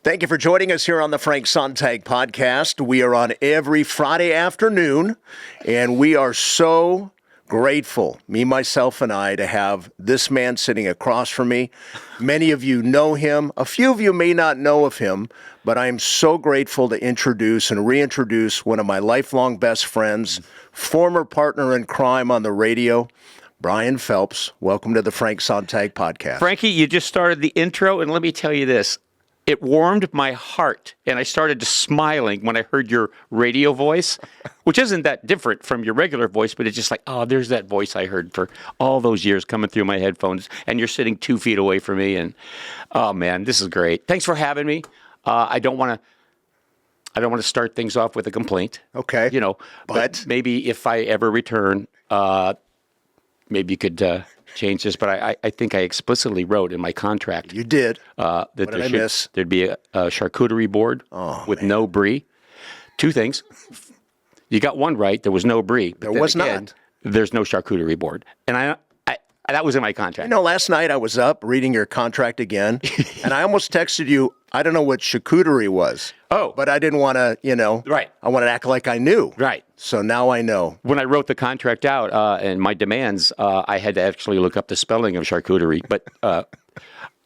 Thank you for joining us here on the Frank Sontag podcast. We are on every Friday afternoon, and we are so grateful, me, myself, and I, to have this man sitting across from me. Many of you know him. A few of you may not know of him, but I am so grateful to introduce and reintroduce one of my lifelong best friends, former partner in crime on the radio, Brian Phelps. Welcome to the Frank Sontag podcast. Frankie, you just started the intro, and let me tell you this. It warmed my heart, and I started smiling when I heard your radio voice, which isn't that different from your regular voice, but it's just like, oh, there's that voice I heard for all those years coming through my headphones, and you're sitting 2 feet away from me, and oh, man, this is great. Thanks for having me. I don't want to start things off with a complaint. Okay. But maybe if I ever return, maybe you could change this, but I think I explicitly wrote in my contract. You did. That there'd be a charcuterie board with no brie. Two things. You got one right. There was no brie. There was not. There's no charcuterie board. And that was in my contract. Last night I was up reading your contract again, and I almost texted you, I don't know what charcuterie was. Oh. But I didn't want to, Right. I wanted to act like I knew. Right. So now I know. When I wrote the contract out and my demands, I had to actually look up the spelling of charcuterie, but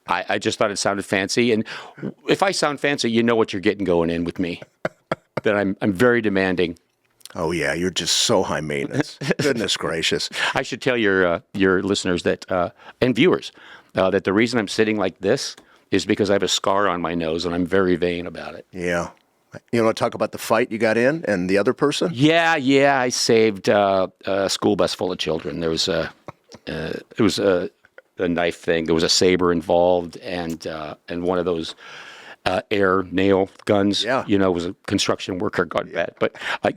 I just thought it sounded fancy. And if I sound fancy, you know what you're getting going in with me. That I'm very demanding. Oh, yeah, you're just so high maintenance. Goodness gracious. I should tell your listeners that and viewers that the reason I'm sitting like this is because I have a scar on my nose, and I'm very vain about it. Yeah. You want to talk about the fight you got in and the other person? Yeah. I saved a school bus full of children. There was it was a knife thing. There was a saber involved, and one of those air nail guns. Yeah. Was a construction worker got bad. But I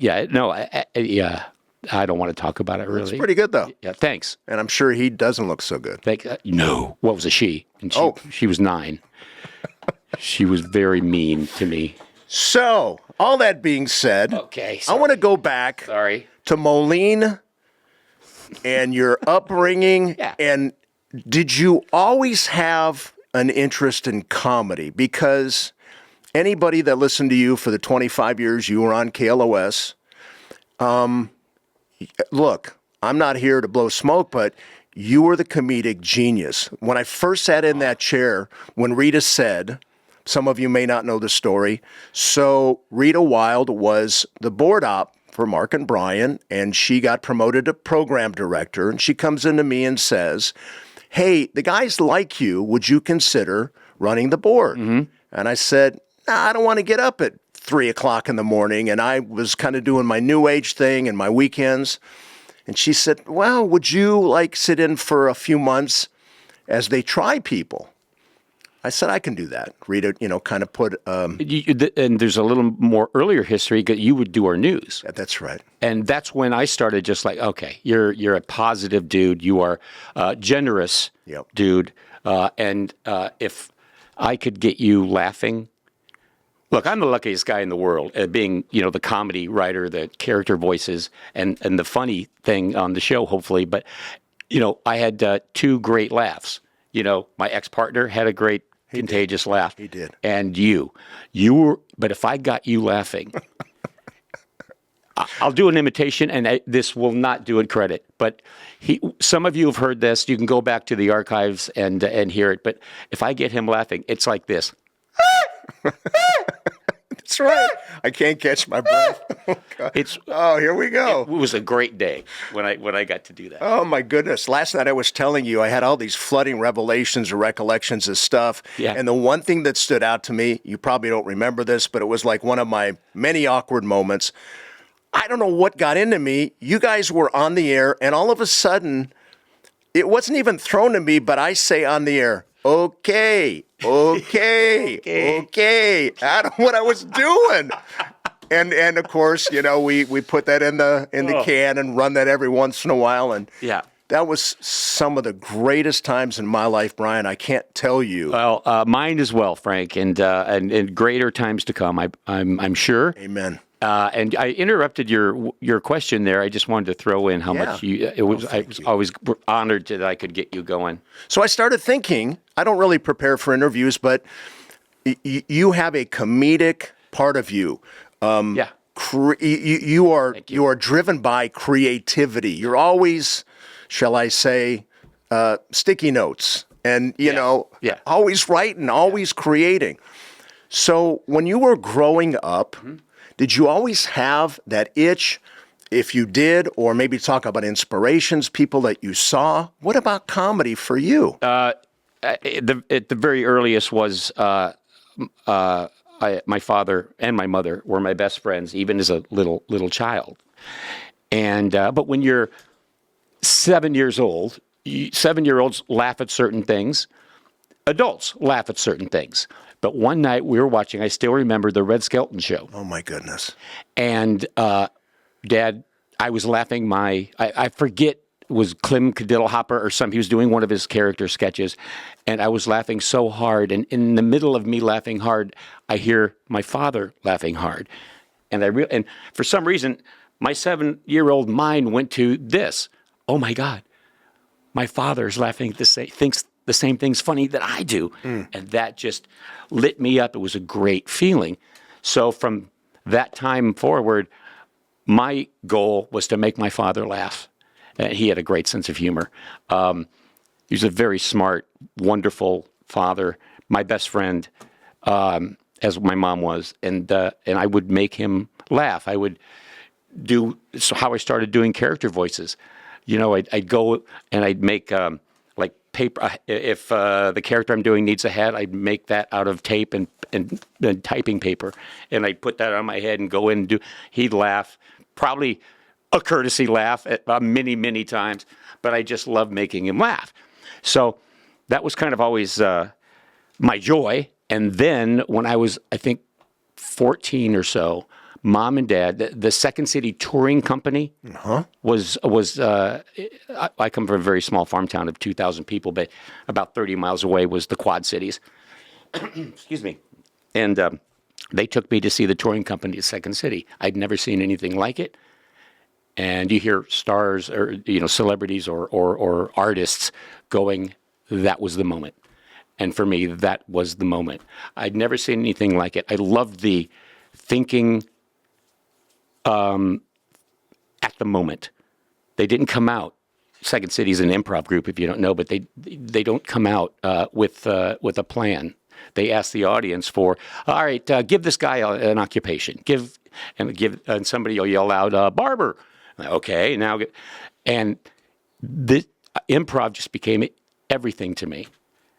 don't want to talk about it really. It's pretty good though. Yeah, thanks. And I'm sure he doesn't look so good. No. What was a she? And she was 9. She was very mean to me. So, all that being said, Okay, I want to go back to Moline and your upbringing. Yeah. And did you always have an interest in comedy? Because anybody that listened to you for the 25 years you were on KLOS, look, I'm not here to blow smoke, but you were the comedic genius. When I first sat in that chair, when Rita said, some of you may not know the story, so Rita Wild was the board op for Mark and Brian, and she got promoted to program director, and she comes into me and says, hey, the guys like you, would you consider running the board? Mm-hmm. And I said, I don't want to get up at 3 o'clock in the morning, and I was kind of doing my new age thing and my weekends. And she said, well, would you sit in for a few months as they try people? I said, I can do that. Rita, kind of put... and there's a little more earlier history. You would do our news. That's right. And that's when I started just okay, you're a positive dude. You are generous dude. And if I could get you laughing... Look, I'm the luckiest guy in the world at being, the comedy writer, the character voices, and the funny thing on the show, hopefully. But, I had 2 great laughs. My ex-partner had a great contagious laugh. He did. And you were, but if I got you laughing, I'll do an imitation, and this will not do it credit. But some of you have heard this. You can go back to the archives and hear it. But if I get him laughing, it's like this. That's right. I can't catch my breath. Here we go. It was a great day when I got to do that. Oh my goodness. Last night I was telling you I had all these flooding revelations or recollections of stuff. Yeah. And the one thing that stood out to me, you probably don't remember this, but it was like one of my many awkward moments. I don't know what got into me. You guys were on the air, and all of a sudden, it wasn't even thrown to me, but I say on the air, okay. I don't know what I was doing. And of course, we put that in the can and run that every once in a while. And that was some of the greatest times in my life, Brian. I can't tell you. Well, mine as well, Frank, and greater times to come. I'm sure. Amen. And I interrupted your question there. I just wanted to throw in how much I was always honored that I could get you going. So I started thinking, I don't really prepare for interviews, but you have a comedic part of you. Yeah. You are driven by creativity. You're always, shall I say, sticky notes, and always writing, always creating. So when you were growing up, did you always have that itch? If you did, or maybe talk about inspirations, people that you saw. What about comedy for you? At the very earliest was my father and my mother were my best friends, even as a little child. And but when you're 7 years old, 7-year-olds laugh at certain things. Adults laugh at certain things. But one night we were watching, I still remember, the Red Skelton Show. Oh, my goodness. And Dad, I was laughing I forget, was Clem Cadiddlehopper or something. He was doing one of his character sketches, and I was laughing so hard. And in the middle of me laughing hard, I hear my father laughing hard. And and for some reason, my 7-year-old mind went to this. Oh, my God. My father's laughing at thinks the same thing's funny that I do. And that just lit me up. It was a great feeling. So from that time forward, my goal was to make my father laugh. He had a great sense of humor. He was a very smart, wonderful father, my best friend, as my mom was. And I would make him laugh. I would how I started doing character voices. I'd go and I'd make like paper. If the character I'm doing needs a hat, I'd make that out of tape and typing paper, and I'd put that on my head and go in and do. He'd laugh, probably a courtesy laugh at many times, but I just loved making him laugh. So that was kind of always my joy. And then when I was, I think, 14 or so, Mom and Dad, the Second City Touring Company was I come from a very small farm town of 2,000 people, but about 30 miles away was the Quad Cities. Excuse me. And they took me to see the touring company at Second City. I'd never seen anything like it. And you hear stars or celebrities or artists going, that was the moment. And for me, that was the moment. I'd never seen anything like it. I loved the thinking at the moment. They didn't come out. Second City's an improv group, if you don't know, but they don't come out with a plan. They ask the audience for, all right, give this guy an occupation. And somebody will yell out, barber. Okay, now, and the improv just became everything to me.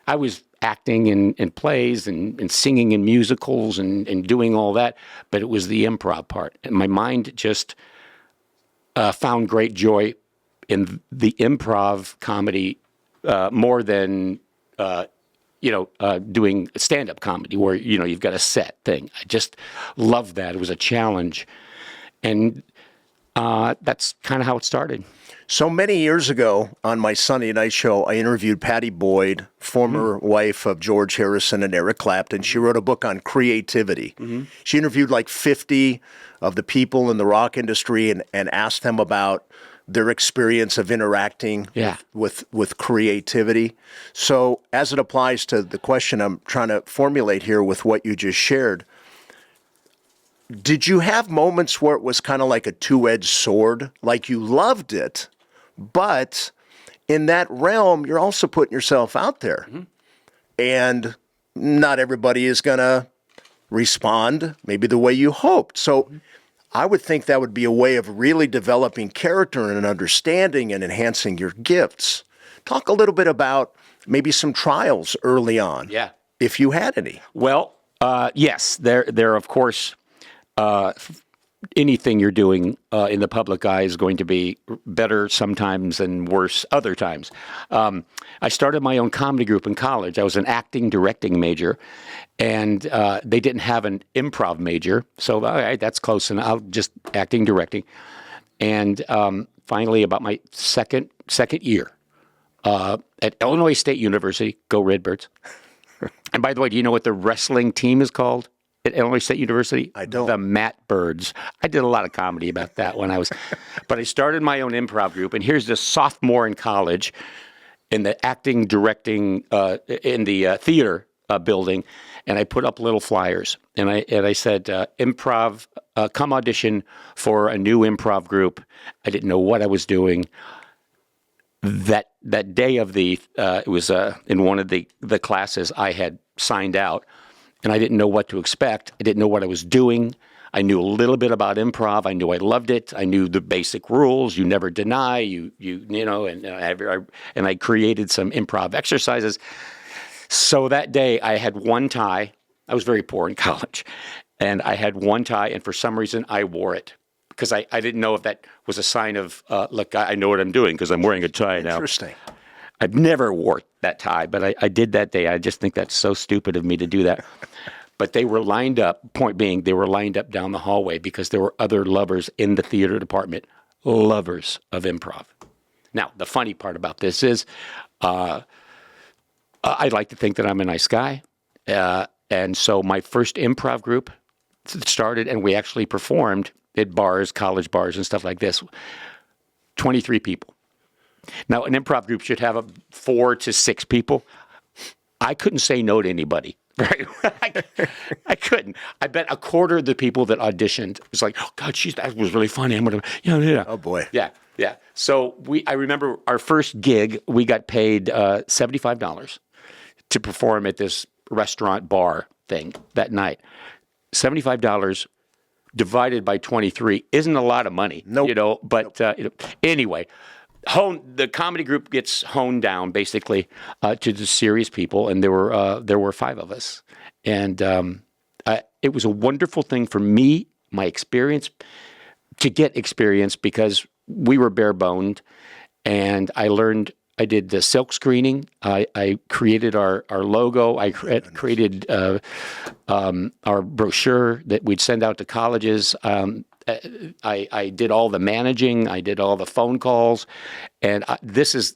I was acting in plays and singing in musicals and doing all that, but it was the improv part. And my mind just found great joy in the improv comedy more than, doing stand-up comedy where, you've got a set thing. I just loved that. It was a challenge. And that's kind of how it started. So many years ago on my Sunday night show, I interviewed Patty Boyd, former wife of George Harrison and Eric Clapton. She wrote a book on creativity. She interviewed like 50 of the people in the rock industry and asked them about their experience of interacting with creativity. So as it applies to the question I'm trying to formulate here with what you just shared, did you have moments where it was kind of like a two-edged sword? Like you loved it, but in that realm, you're also putting yourself out there. And not everybody is going to respond maybe the way you hoped. So I would think that would be a way of really developing character and understanding and enhancing your gifts. Talk a little bit about maybe some trials early on, if you had any. Well, yes, there of course. Anything you're doing in the public eye is going to be better sometimes and worse other times. I started my own comedy group in college. I was an acting directing major, and they didn't have an improv major. So, all right, that's close, and I'll just acting directing. And finally, about my second year at Illinois State University, go Redbirds. And by the way, do you know what the wrestling team is called at Illinois State University? I don't. The Matt Birds. I did a lot of comedy about that when I was, but I started my own improv group, and here's this sophomore in college in the acting, directing, in the theater building, and I put up little flyers, and I said, improv, come audition for a new improv group. I didn't know what I was doing. That day of it was in one of the classes I had signed out, and I didn't know what to expect. I didn't know what I was doing. I knew a little bit about improv. I knew I loved it. I knew the basic rules. You never deny. You know, and I created some improv exercises. So that day I had one tie. I was very poor in college, and I had one tie, and for some reason I wore it because I didn't know if that was a sign of, look, I know what I'm doing because I'm wearing a tie now. Interesting. I've never wore that tie, but I did that day. I just think that's so stupid of me to do that. But they were lined up, point being, they were lined up down the hallway because there were other lovers in the theater department, lovers of improv. Now, the funny part about this is I'd like to think that I'm a nice guy. And so my first improv group started, and we actually performed at bars, college bars and stuff like this. 23 people. Now, an improv group should have 4 to 6 people. I couldn't say no to anybody. Right? I couldn't. I bet a quarter of the people that auditioned was like, oh, God, that was really funny. I'm going to, yeah. Oh, boy. Yeah. So I remember our first gig, we got paid $75 to perform at this restaurant bar thing that night. $75 divided by 23 isn't a lot of money. Nope. But anyway, the comedy group gets honed down basically to the serious people, and there were 5 of us, and it was a wonderful thing for me, my experience, to get experience because we were bare boned, and I learned. I did the silk screening. I created our logo. I created our brochure that we'd send out to colleges. I did all the managing. I did all the phone calls. And this is,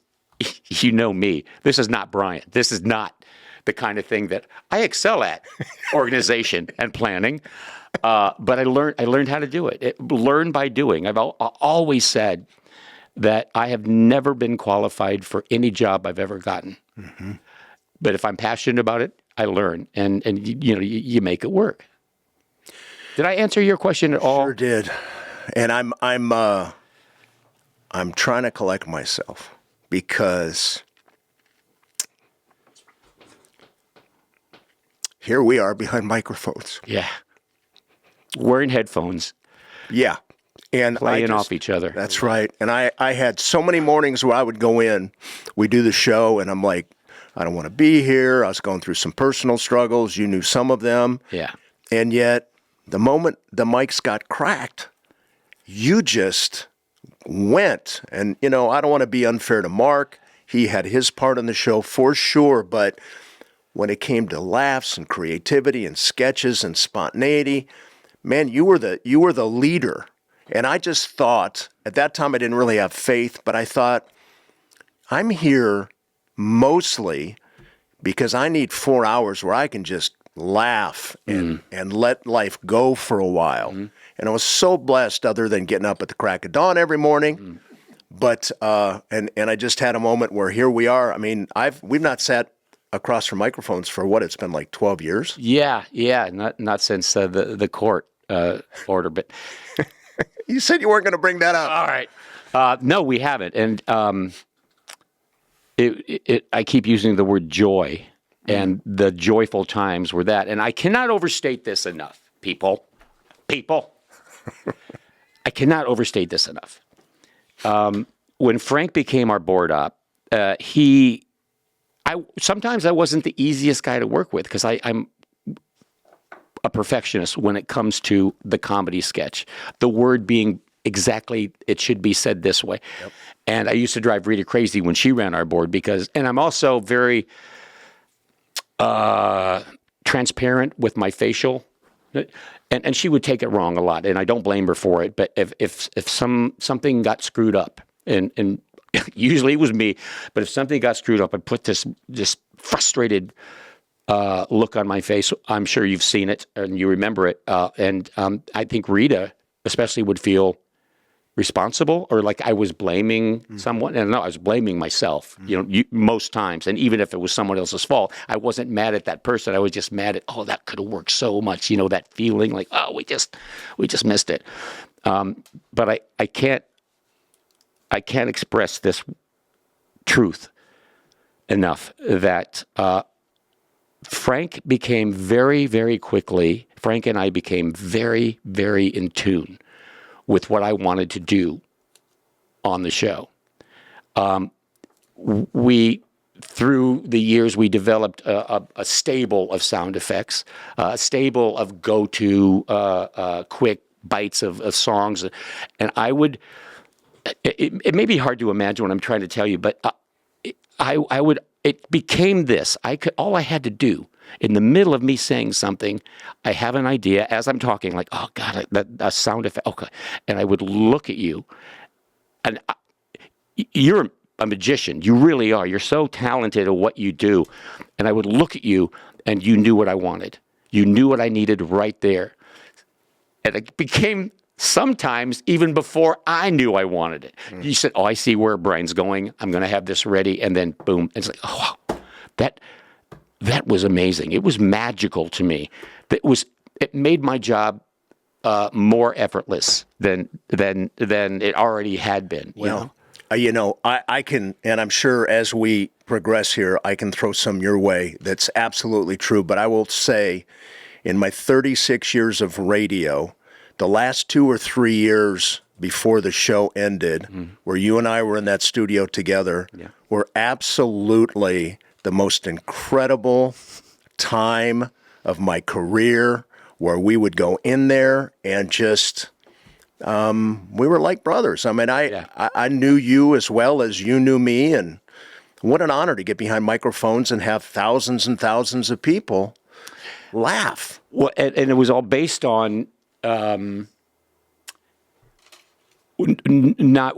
you know me, this is not Brian. This is not the kind of thing that I excel at, organization and planning. But I learned how to do it. Learn by doing. I've always said that I have never been qualified for any job I've ever gotten. Mm-hmm. But if I'm passionate about it, I learn, and you make it work. Did I answer your question at all? Sure did. And I'm trying to collect myself because here we are behind microphones. Yeah. Wearing headphones. Yeah. And playing off each other. That's right. And I had so many mornings where I would go in, we do the show, and I'm like, I don't want to be here. I was going through some personal struggles. You knew some of them. Yeah. And yet, the moment the mics got cracked, you just went. And, I don't want to be unfair to Mark. He had his part in the show for sure. But when it came to laughs and creativity and sketches and spontaneity, man, you were the leader. And I just thought, at that time I didn't really have faith, but I thought, I'm here mostly because I need 4 hours where I can just laugh and let life go for a while. And I was so blessed, other than getting up at the crack of dawn every morning. But and I just had a moment where here we are. I mean, we've not sat across from microphones for what, it's been like 12 years. Yeah, not since the court order, but. You said you weren't going to bring that up. All right. No, we haven't. And I keep using the word joy, and the joyful times were that. And I cannot overstate this enough, people. I cannot overstate this enough. When Frank became our board op, sometimes I wasn't the easiest guy to work with because I'm a perfectionist when it comes to the comedy sketch. The word being exactly, it should be said this way. Yep. And I used to drive Rita crazy when she ran our board and I'm also very transparent with my facial. And she would take it wrong a lot, and I don't blame her for it. But if something got screwed up, and usually it was me, but if something got screwed up, I put this frustrated look on my face. I'm sure you've seen it and you remember it. And I think Rita especially would feel responsible, or like I was blaming someone. And no, I was blaming myself, most times. And even if it was someone else's fault, I wasn't mad at that person. I was just mad at, oh, that could have worked so much. That feeling like, oh, we just missed it. But I can't express this truth enough that Frank and I became very, very in tune with what I wanted to do on the show. Through the years, we developed a stable of sound effects, a stable of go-to quick bites of songs. And I would, it may be hard to imagine what I'm trying to tell you, but it became this. All I had to do in the middle of me saying something, I have an idea as I'm talking, like, oh God, that sound effect. Okay. And I would look at you, and you're a magician. You really are. You're so talented at what you do. And I would look at you, and you knew what I wanted. You knew what I needed right there. And it became sometimes even before I knew I wanted it. You said, oh, I see where Brian's going. I'm going to have this ready. And then boom. It's like, oh, wow. That was amazing. It was magical to me. It made my job more effortless than it already had been. Well, I can, and I'm sure as we progress here, I can throw some your way. That's absolutely true. But I will say, in my 36 years of radio, the last 2 or 3 years before the show ended, where you and I were in that studio together, were absolutely the most incredible time of my career, where we would go in there and just, we were like brothers. I mean, I knew you as well as you knew me, and what an honor to get behind microphones and have thousands and thousands of people laugh. Well, and it was all based on not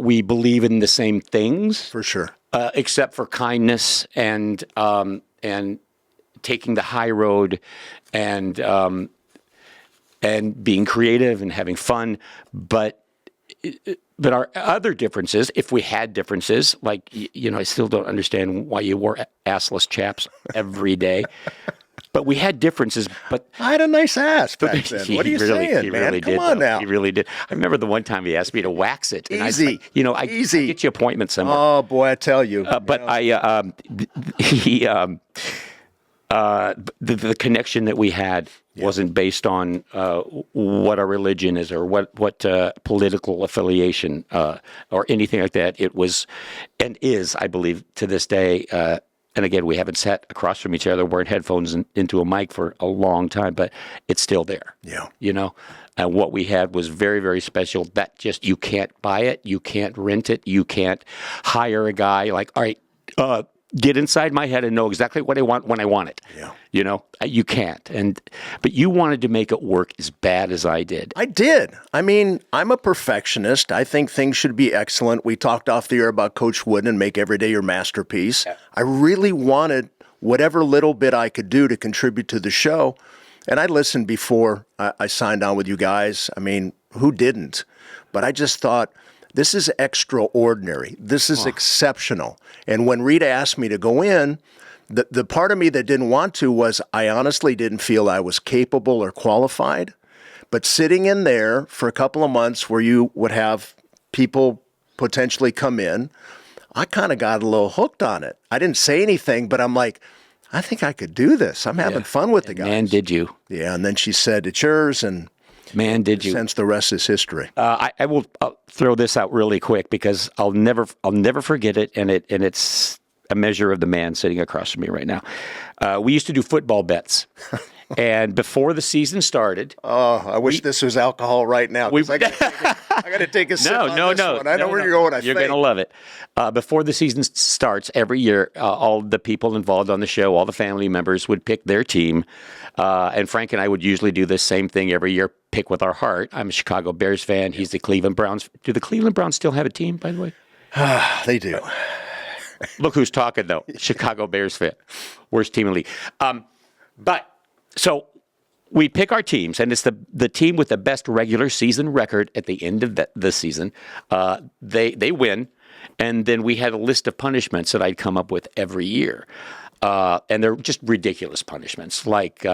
we believe in the same things. For sure. Except for kindness and taking the high road and being creative and having fun. But our other differences, if we had differences, like, I still don't understand why you wore assless chaps every day. But we had differences. But I had a nice ass back then. What are you saying, man? Really Come on now. He really did. I remember the one time he asked me to wax it. And Easy. I get you appointments somewhere. Oh boy, I tell you. But the connection that we had wasn't based on what our religion is or what political affiliation or anything like that. It was and is, I believe, to this day. And again, we haven't sat across from each other wearing headphones into a mic for a long time, but it's still there. Yeah. And what we had was very, very special. That just, you can't buy it. You can't rent it. You can't hire a guy like, all right, get inside my head and know exactly what I want when I want it. Yeah. You can't. But you wanted to make it work as bad as I did. I did. I mean, I'm a perfectionist. I think things should be excellent. We talked off the air about Coach Wooden and make every day your masterpiece. Yeah. I really wanted whatever little bit I could do to contribute to the show. And I listened before I signed on with you guys. I mean, who didn't? But I just thought, this is extraordinary. This is exceptional. And when Rita asked me to go in, the part of me that didn't want to was I honestly didn't feel I was capable or qualified. But sitting in there for a couple of months where you would have people potentially come in, I kind of got a little hooked on it. I didn't say anything, but I'm like, I think I could do this. I'm having fun with the guys. Man, did you. Yeah, and then she said, it's yours, and man, did you. Since the rest is history. I will throw this out really quick because I'll never forget it, and it's a measure of the man sitting across from me right now. We used to do football bets. And before the season started... Oh, I wish this was alcohol right now. I got to take a sip on this one. I know where you're going, You're going to love it. Before the season starts, every year, all the people involved on the show, all the family members would pick their team. And Frank and I would usually do the same thing every year, pick with our heart. I'm a Chicago Bears fan. He's the Cleveland Browns. Do the Cleveland Browns still have a team, by the way? They do. Look who's talking, though. Chicago Bears fan. Worst team in the league. So we pick our teams, and it's the team with the best regular season record at the end of the season. They win, and then we had a list of punishments that I'd come up with every year, and they're just ridiculous punishments, like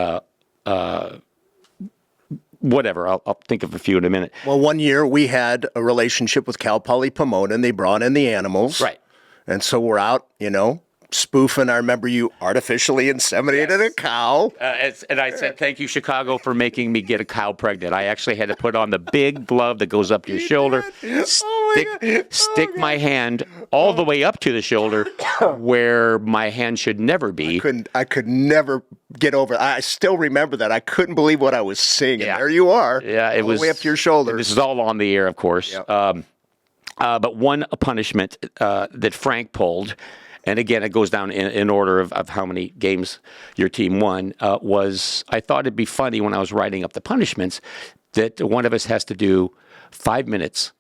whatever. I'll think of a few in a minute. Well, one year we had a relationship with Cal Poly Pomona, and they brought in the animals. Right. And so we're out, spoofing. I remember you artificially inseminated a cow. And I said, thank you, Chicago, for making me get a cow pregnant. I actually had to put on the big glove that goes up to your shoulder, stick my hand all the way up to the shoulder where my hand should never be. I could never get over it. I still remember that. I couldn't believe what I was seeing. Yeah. And there you are. Yeah, it was all the way up to your shoulder. This is all on the air, of course. Yep. But one punishment that Frank pulled, and again, it goes down in order of how many games your team won, was I thought it'd be funny when I was writing up the punishments that one of us has to do 5 minutes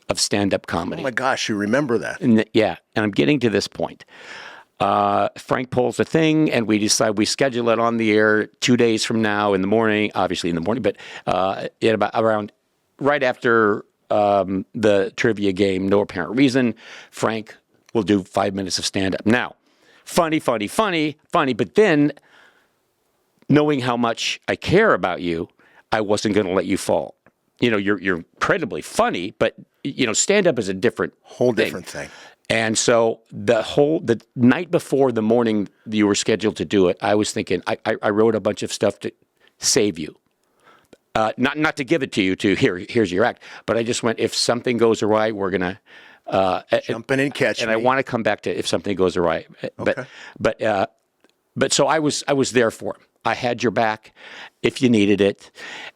of stand-up comedy. Oh, my gosh, you remember that. And I'm getting to this point. Frank pulls the thing, and we decide we schedule it on the air 2 days from now in the morning, obviously in the morning, but around right after the trivia game, no apparent reason, Frank will do 5 minutes of stand-up. Now, funny, but then knowing how much I care about you, I wasn't going to let you fall. You're incredibly funny, but stand-up is a whole different thing. And so the night before the morning you were scheduled to do it, I was thinking, I wrote a bunch of stuff to save you. Not to give it to you here's your act, but I just went, if something goes awry, we're going to jump in and catch and me. I want to come back to if something goes awry. Okay. But so I was there for him. I had your back if you needed it.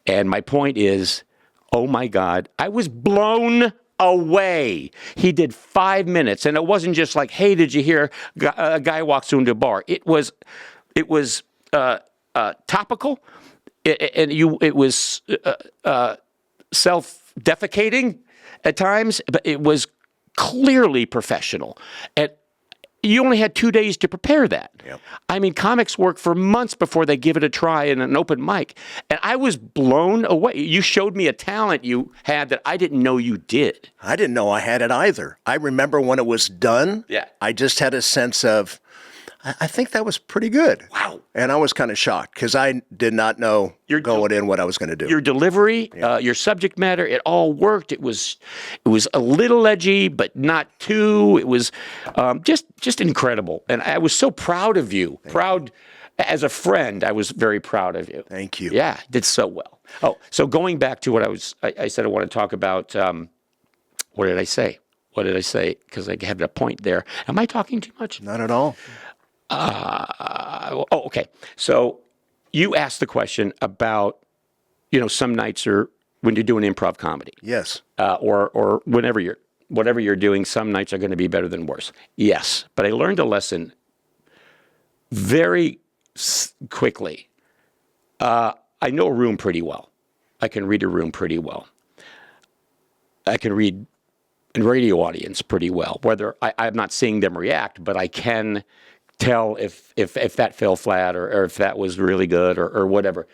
And my point is, oh my God, I was blown away. He did 5 minutes, and it wasn't just like, hey, did you hear a guy walks into a bar? It was topical. It was self-defecating at times, but it was clearly professional. And you only had 2 days to prepare that. Yep. I mean, comics work for months before they give it a try in an open mic. And I was blown away. You showed me a talent you had that I didn't know you did. I didn't know I had it either. I remember when it was done, Yeah. I just had a sense of, I think that was pretty good. Wow. And I was kind of shocked because I did not know going in what I was going to do. Your delivery, your subject matter, it all worked. It was a little edgy, but not too. It was just incredible. And I was so proud of you. As a friend, I was very proud of you. Thank you. Yeah, did so well. Oh, so going back to what I said I want to talk about, what did I say? Because I had a point there. Am I talking too much? Not at all. Okay. So you asked the question about, some nights are when you're doing improv comedy. Yes. Or whatever you're doing, some nights are going to be better than worse. Yes. But I learned a lesson very quickly. I know a room pretty well. I can read a room pretty well. I can read a radio audience pretty well. Whether I'm not seeing them react, but I can tell if that fell flat or if that was really good or whatever.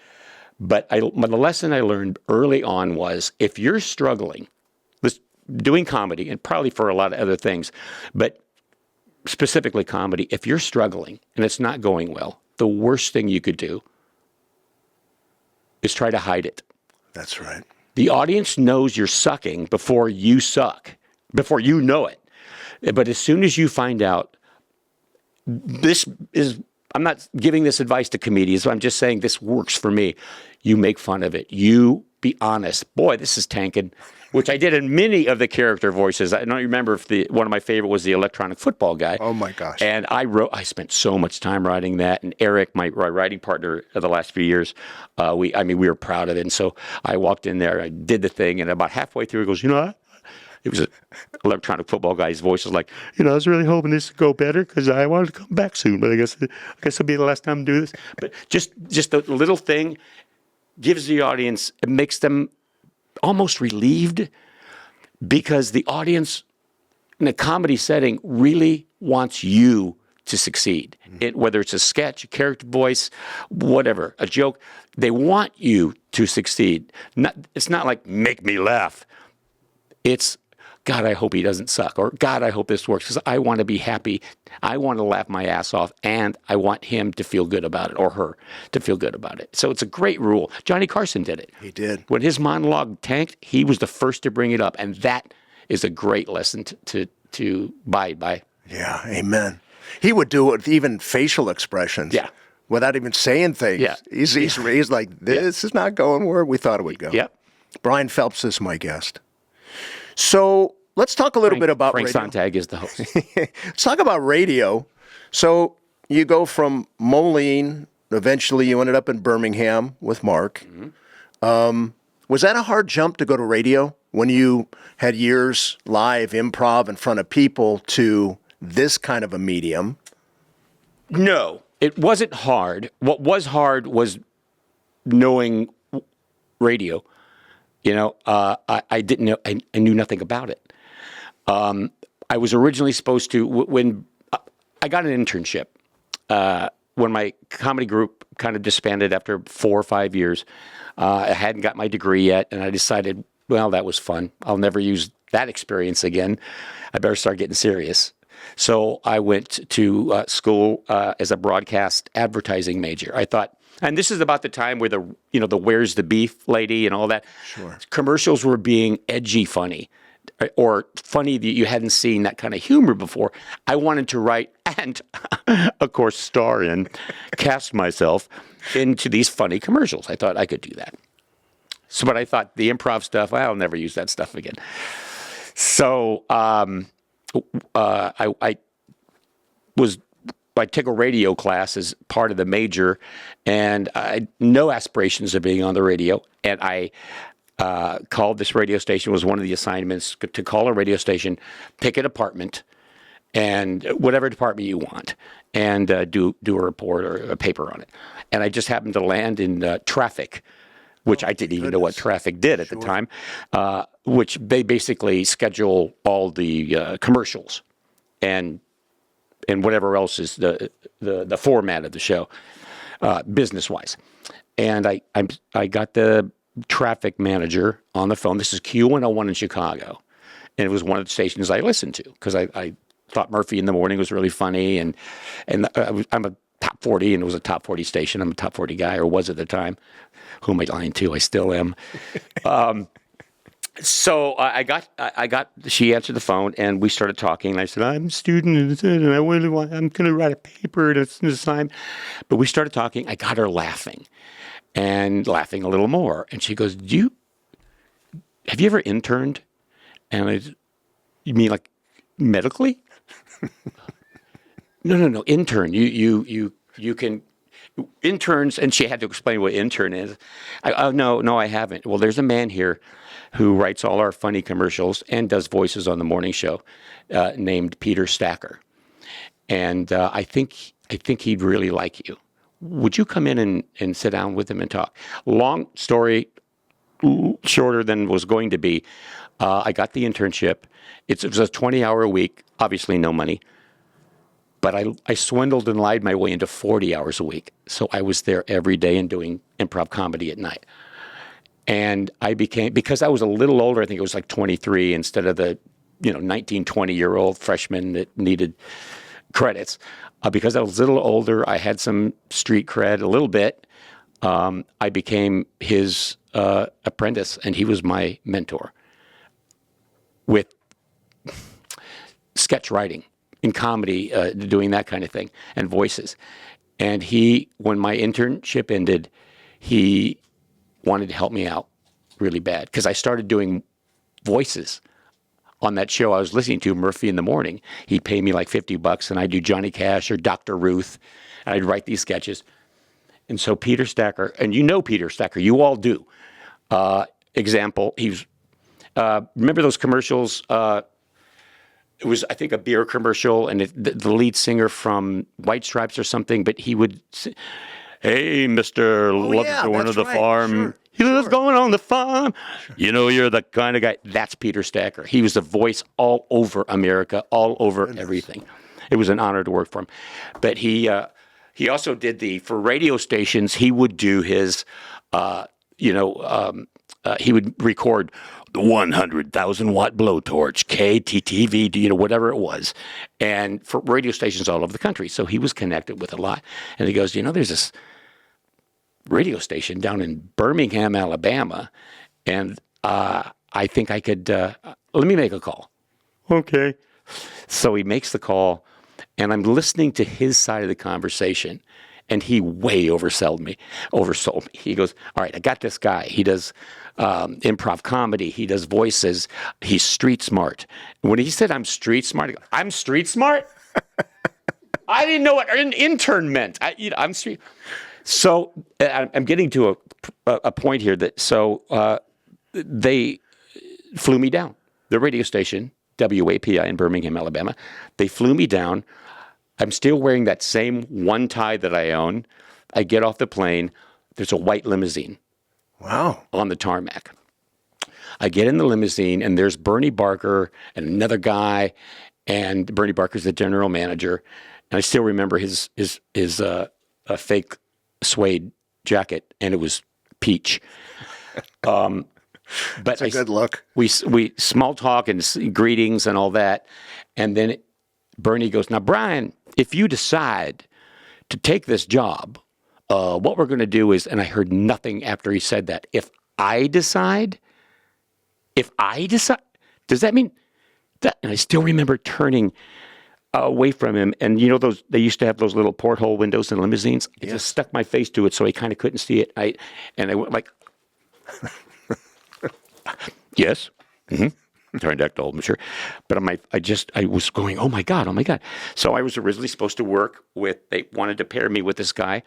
But the lesson I learned early on was if you're struggling with doing comedy, and probably for a lot of other things, but specifically comedy, if you're struggling and it's not going well, the worst thing you could do is try to hide it. That's right. The audience knows you're sucking before you suck, before you know it. But as soon as you find out, I'm not giving this advice to comedians, I'm just saying this works for me. You make fun of it. You be honest. Boy, this is tanking, which I did in many of the character voices. I don't remember if one of my favorite was the electronic football guy. Oh my gosh. And I spent so much time writing that. And Eric, my writing partner of the last few years, we were proud of it. And so I walked in there, I did the thing, and about halfway through, he goes, it was an electronic football guy's voice was like, I was really hoping this would go better because I wanted to come back soon, but I guess it'll be the last time to do this. But just a little thing gives the audience, it makes them almost relieved because the audience in a comedy setting really wants you to succeed. Whether it's a sketch, a character voice, whatever, a joke, they want you to succeed. It's not like, make me laugh. It's, God, I hope he doesn't suck, or God, I hope this works, because I want to be happy. I want to laugh my ass off, and I want him to feel good about it, or her to feel good about it. So it's a great rule. Johnny Carson did it. He did. When his monologue tanked, he was the first to bring it up, and that is a great lesson to abide by. Yeah, amen. He would do it with even facial expressions. Yeah. Without even saying things. Yeah. He's like, this is not going where we thought it would go. Yep. Brian Phelps is my guest. So let's talk a little bit about Frank radio. Sontag is the host. Let's talk about radio. So you go from Moline, eventually you ended up in Birmingham with Mark. Was that a hard jump to go to radio when you had years live improv in front of people to this kind of a medium? No, it wasn't hard. What was hard was knowing radio. I didn't know. I knew nothing about it. I was originally supposed to, when I got an internship, when my comedy group kind of disbanded after 4 or 5 years, I hadn't got my degree yet, and I decided, well, that was fun. I'll never use that experience again. I better start getting serious. So I went to school as a broadcast advertising major. I thought, and this is about the time where the Where's the Beef lady and all that. Sure. Commercials were being edgy funny, or funny that you hadn't seen that kind of humor before. I wanted to write and, of course, star in, cast myself into these funny commercials. I thought I could do that. So, but I thought the improv stuff, I'll never use that stuff again. So I took a radio class as part of the major, and I had no aspirations of being on the radio. And I called this radio station, was one of the assignments, to call a radio station, pick a department, and whatever department you want, and do a report or a paper on it. And I just happened to land in traffic, which I didn't even know what traffic did at the time, which they basically schedule all the commercials and whatever else is the format of the show, business-wise. And I got the traffic manager on the phone. This is Q101 in Chicago. And it was one of the stations I listened to because I thought Murphy in the Morning was really funny. And I'm a top 40, and it was a top 40 station. I'm a top 40 guy, or was at the time. Who am I lying to? I still am. So she answered the phone, and we started talking. And I said, I'm a student, and I'm going to write a paper, and it's an assignment. But we started talking. I got her laughing, and laughing a little more. And she goes, have you ever interned? And I said, you mean like medically? No, intern. You can, interns, and she had to explain what intern is. No, I haven't. Well, there's a man here who writes all our funny commercials and does voices on the morning show, named Peter Stacker. And I think he'd really like you. Would you come in and sit down with him and talk? Long story, shorter than was going to be. I got the internship. It was a 20-hour a week, obviously no money. But I swindled and lied my way into 40 hours a week. So I was there every day and doing improv comedy at night. And I became, because I was a little older, I think it was like 23 instead of the 19, 20-year-old freshman that needed credits. Because I was a little older, I had some street cred a little bit. I became his apprentice, and he was my mentor with sketch writing in comedy, doing that kind of thing, and voices. And when my internship ended, he wanted to help me out really bad because I started doing voices on that show I was listening to, Murphy in the Morning. He'd pay me like $50, and I'd do Johnny Cash or Dr. Ruth, and I'd write these sketches. And so Peter Stacker, and you know Peter Stacker, you all do. Example, remember those commercials? It was, I think, a beer commercial, and the lead singer from White Stripes or something, but he would say, hey, Mr. One of the farm. Sure. What's going on the farm? Sure. You're the kind of guy. That's Peter Stacker. He was the voice all over America, all over everything. it was an honor to work for him. But he also did for radio stations. He would do his, he would record the 100,000 watt blowtorch, KTTV, whatever it was, and for radio stations all over the country. So he was connected with a lot. And he goes, there's this radio station down in Birmingham, Alabama, and I think I could, let me make a call. Okay. So he makes the call, and I'm listening to his side of the conversation, and he way oversold me. He goes, all right, I got this guy. He does improv comedy. He does voices. He's street smart. When he said I'm street smart, I go, I'm street smart? I didn't know what an intern meant. I'm street. So I'm getting to a point here they flew me down. The radio station, WAPI in Birmingham, Alabama, they flew me down. I'm still wearing that same one tie that I own. I get off the plane. There's a white limousine. Wow. On the tarmac. I get in the limousine, and there's Bernie Barker and another guy, and Bernie Barker's the general manager. And I still remember his fake suede jacket, and it was peach. But That's a good look. We small talk and greetings and all that, and then Bernie goes, now, Brian, if you decide to take this job, what we're going to do is, and I heard nothing after he said that. If I decide, does that mean that? And I still remember turning away from him, and they used to have those little porthole windows in limousines. I just stuck my face to it so he kind of couldn't see it. I went like, yes. Mm-hmm. Trying to act old, I'm sure. But I was going, oh my God. So I was originally supposed to work they wanted to pair me with this guy.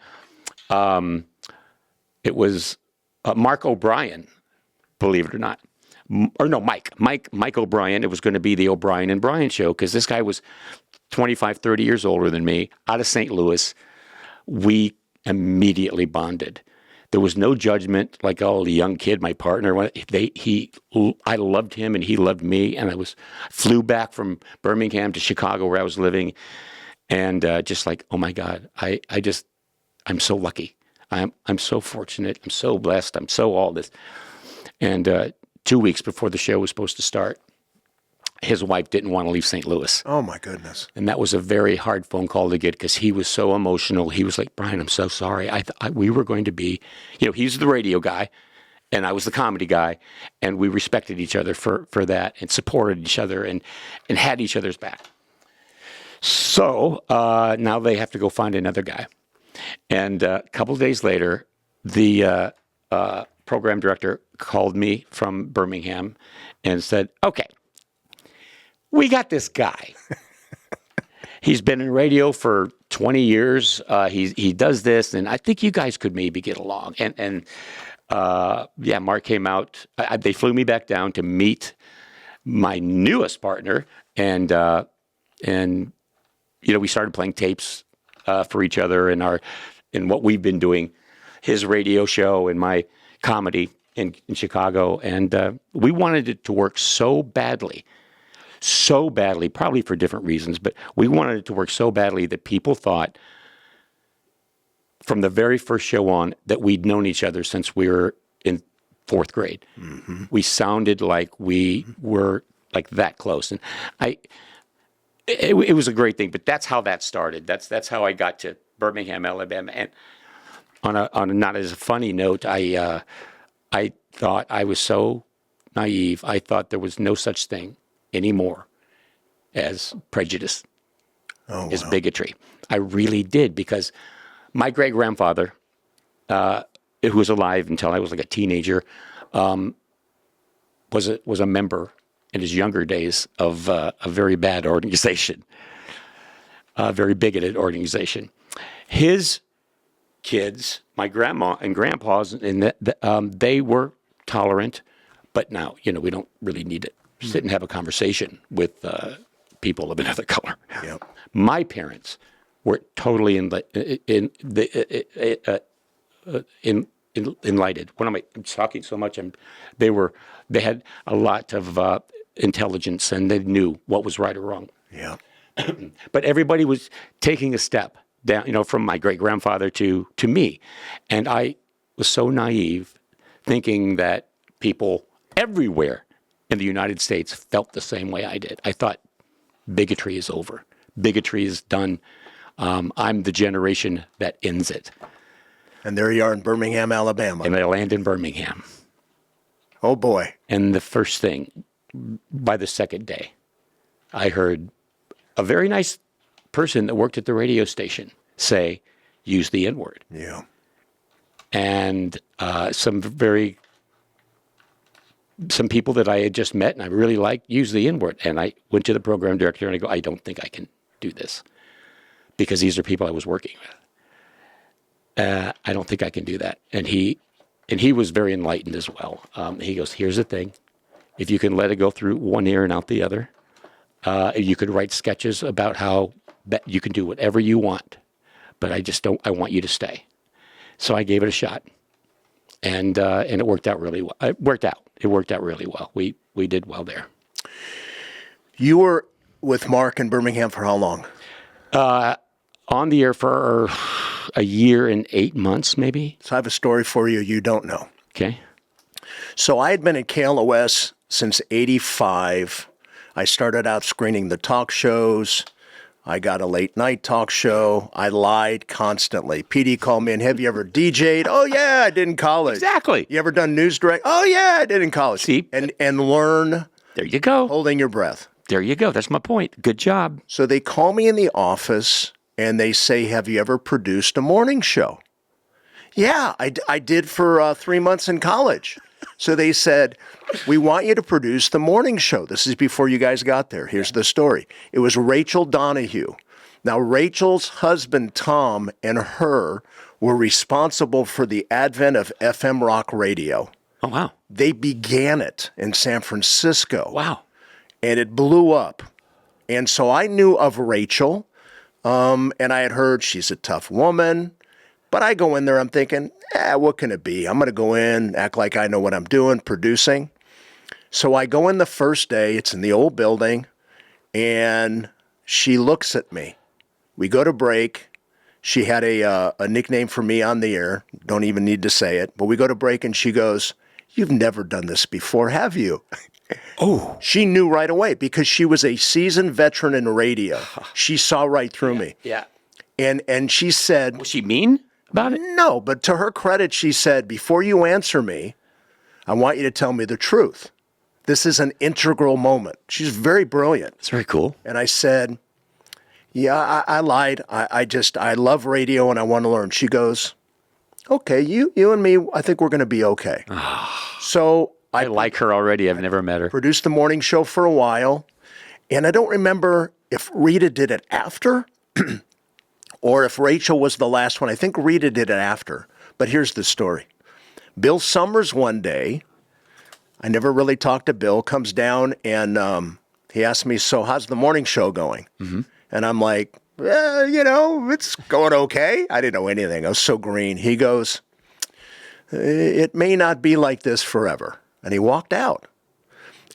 It was Mark O'Brien, believe it or not. Mike O'Brien. It was going to be the O'Brien and Bryan show because this guy was 25, 30 years older than me, out of St. Louis. We immediately bonded. There was no judgment, like, oh, the young kid, my partner. I loved him and he loved me, and I flew back from Birmingham to Chicago where I was living, and just like, oh my God, I'm so lucky. I'm so fortunate. I'm so blessed. I'm so all this. And 2 weeks before the show was supposed to start, his wife didn't want to leave St. Louis. Oh, my goodness. And that was a very hard phone call to get because he was so emotional. He was like, Brian, I'm so sorry. We were going to be, he's the radio guy and I was the comedy guy. And we respected each other for that and supported each other and had each other's back. So now they have to go find another guy. And a couple of days later, the program director called me from Birmingham and said, okay, we got this guy. He's been in radio for 20 years. He does this, and I think you guys could maybe get along. And Mark came out. They flew me back down to meet my newest partner, and we started playing tapes for each other in what we've been doing, his radio show and my comedy in Chicago, and we wanted it to work so badly, probably for different reasons, but we wanted it to work so badly that people thought from the very first show on that we'd known each other since we were in fourth grade. Mm-hmm. We sounded like we were like that close. And it was a great thing, but that's how that started. That's how I got to Birmingham, Alabama. And on a not as a funny note, I thought I was so naive. I thought there was no such thing anymore as prejudice, as bigotry. I really did, because my great-grandfather, who was alive until I was like a teenager, was a member in his younger days of a very bad organization, a very bigoted organization. His kids, my grandma and grandpa's, they were tolerant, but now, we don't really need to sit and have a conversation with people of another color. Yep. My parents were totally enlightened. I'm talking so much. They had a lot of intelligence, and they knew what was right or wrong. Yeah. But everybody was taking a step down, from my great-grandfather to me. And I was so naive thinking that people everywhere in the United States felt the same way I did. I thought bigotry is over. Bigotry is done. I'm the generation that ends it. And there you are in Birmingham, Alabama. And I land in Birmingham. Oh, boy. And the first thing, by the second day, I heard a very nice person that worked at the radio station say, use the N-word. Yeah. And some people that I had just met and I really liked used the N-word. And I went to the program director and I go, I don't think I can do this because these are people I was working with. I don't think I can do that. And he was very enlightened as well. He goes, here's the thing. If you can let it go through one ear and out the other, you could write sketches about how that you can do whatever you want, but I want you to stay. So I gave it a shot, and it worked out really well. It worked out really well. We did well there. You were with Mark in Birmingham for how long? On the air for a year and 8 months, maybe. So I have a story for you don't know. Okay. So I had been at KLOS since '85. I started out screening the talk shows. I got a late night talk show. I lied constantly. PD called me and, have you ever DJ'd? Oh, yeah, I did in college. Exactly. You ever done news direct? Oh, yeah, I did in college. See? And learn There you go. holding your breath. There you go. That's my point. Good job. So they call me in the office and they say, have you ever produced a morning show? Yeah, I did for 3 months in college. So they said, we want you to produce the morning show. This is before you guys got there. Here's the story. It was Rachel Donahue. Now, Rachel's husband, Tom, and her were responsible for the advent of FM rock radio. Oh, wow. They began it in San Francisco. Wow. And it blew up. And so I knew of Rachel, and I had heard she's a tough woman. But I go in there, I'm thinking, what can it be? I'm going to go in, act like I know what I'm doing, producing. So I go in the first day, it's in the old building, and she looks at me. We go to break. She had a nickname for me on the air. Don't even need to say it. But we go to break, and she goes, you've never done this before, have you? Oh. She knew right away because she was a seasoned veteran in radio. She saw right through me. Yeah. And she said... Was she mean about it? No, but to her credit, she said, before you answer me, I want you to tell me the truth. This is an integral moment. She's very brilliant. It's very cool. And I said, yeah, I lied. I love radio and I want to learn. She goes, okay, you and me, I think we're going to be okay. So I like her already. I've never met her. Produced the morning show for a while. And I don't remember if Rita did it after or if Rachel was the last one. I think Rita did it after. But here's the story. Bill Summers one day, I never really talked to Bill, comes down and he asked me, so how's the morning show going? Mm-hmm. And I'm like, it's going okay. I didn't know anything. I was so green. He goes, it may not be like this forever. And he walked out.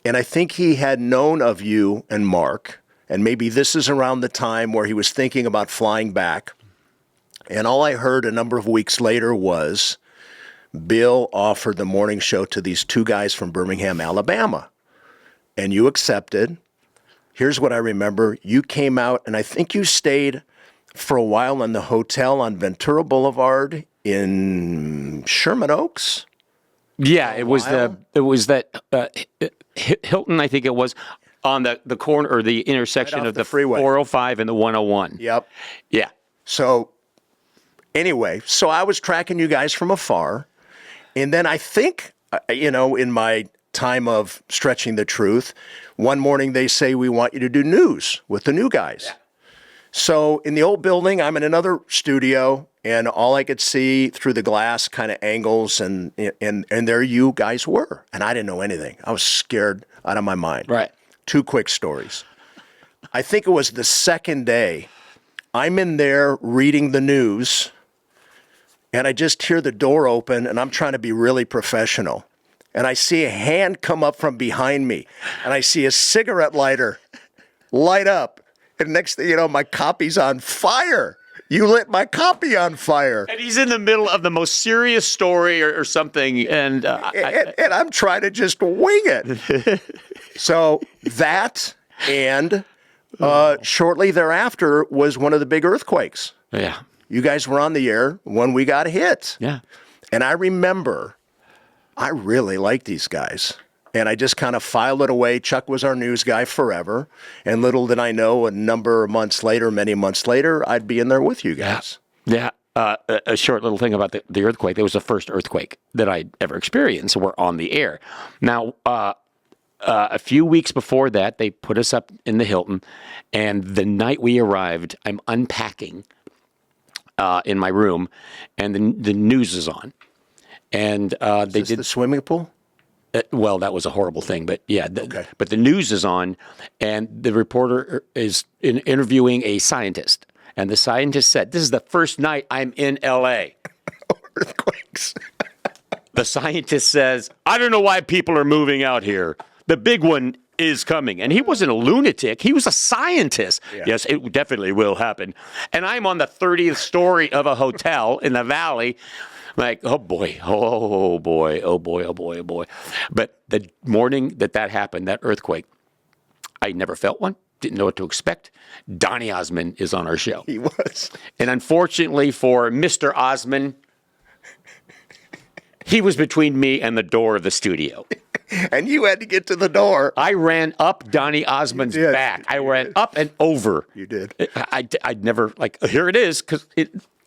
And I think he had known of you and Mark, and maybe this is around the time where he was thinking about flying back. And all I heard a number of weeks later was Bill offered the morning show to these two guys from Birmingham, Alabama. And you accepted. Here's what I remember. You came out, and I think you stayed for a while in the hotel on Ventura Boulevard in Sherman Oaks. Yeah, it was that Hilton, I think it was, on the corner or the intersection Right of off the the freeway. 405 and the 101. Yep. Yeah. So anyway, so I was tracking you guys from afar. And then I think, in my time of stretching the truth, one morning they say, we want you to do news with the new guys. Yeah. So in the old building, I'm in another studio, and all I could see through the glass kind of angles, and there you guys were. And I didn't know anything. I was scared out of my mind. Right. Two quick stories. I think it was the second day. I'm in there reading the news, and I just hear the door open, and I'm trying to be really professional. And I see a hand come up from behind me, and I see a cigarette lighter light up. And next thing you know, my copy's on fire. You lit my copy on fire. And he's in the middle of the most serious story or something. And I'm trying to just wing it. So that and shortly thereafter was one of the big earthquakes. Yeah. You guys were on the air when we got hit. Yeah. And I remember I really liked these guys. And I just kind of filed it away. Chuck was our news guy forever. And little did I know, a number of months later, many months later, I'd be in there with you guys. Yeah. A short little thing about the earthquake. It was the first earthquake that I'd ever experienced. So we're on the air. Now, a few weeks before that, they put us up in the Hilton. And the night we arrived, I'm unpacking in my room, and the news is on. And they did the swimming pool? Well, that was a horrible thing, but yeah. Okay. But the news is on, and the reporter is interviewing a scientist. And the scientist said, "This is the first night I'm in L.A." Earthquakes. The scientist says, "I don't know why people are moving out here. The big one is coming." And he wasn't a lunatic. He was a scientist. Yeah. Yes, it definitely will happen. And I'm on the 30th story of a hotel in the valley. Like, oh boy, oh boy, oh boy, oh boy, oh boy. But the morning that happened, that earthquake, I never felt one, didn't know what to expect. Donny Osmond is on our show. He was. And unfortunately for Mr. Osmond, he was between me and the door of the studio. And you had to get to the door. I ran up Donny Osmond's back. I ran up and over. You did. I'd never, like, here it is, because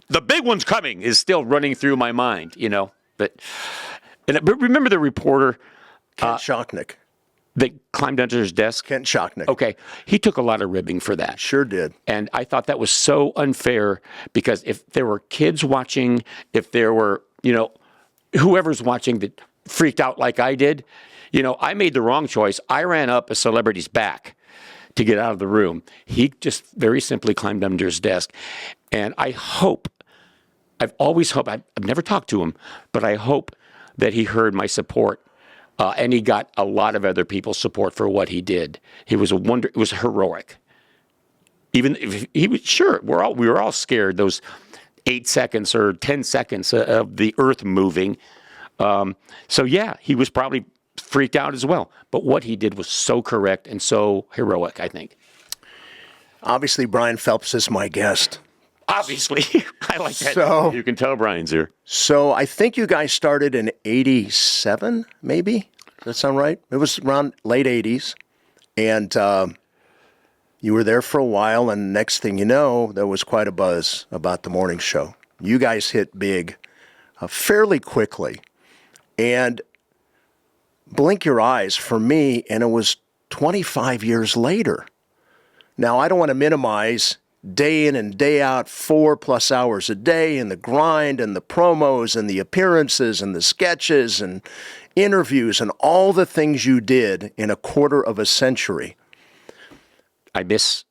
the big one's coming is still running through my mind, you know. But remember the reporter Kent Shocknick. that climbed under his desk? Kent Shocknick. Okay. He took a lot of ribbing for that. Sure did. And I thought that was so unfair, because if there were kids watching, if there were, you know, whoever's watching that freaked out like I did, you know, I made the wrong choice. I ran up a celebrity's back to get out of the room. He just very simply climbed under his desk. And I've always hoped, I've never talked to him, but I hope that he heard my support. And he got a lot of other people's support for what he did. It was it was heroic. Even if he was, sure, we were all scared those 8 seconds or 10 seconds of the earth moving. So yeah, he was probably freaked out as well. But what he did was so correct and so heroic, I think. Obviously, Brian Phelps is my guest. Obviously. I like that. So, you can tell Brian's here. So I think you guys started in 87, maybe? Does that sound right? It was around late 80s. And you were there for a while, and next thing you know, there was quite a buzz about the morning show. You guys hit big fairly quickly. And blink your eyes for me, and it was 25 years later. Now, I don't want to minimize day in and day out, 4+ hours a day, and the grind and the promos and the appearances and the sketches and interviews and all the things you did in a quarter of a century. I miss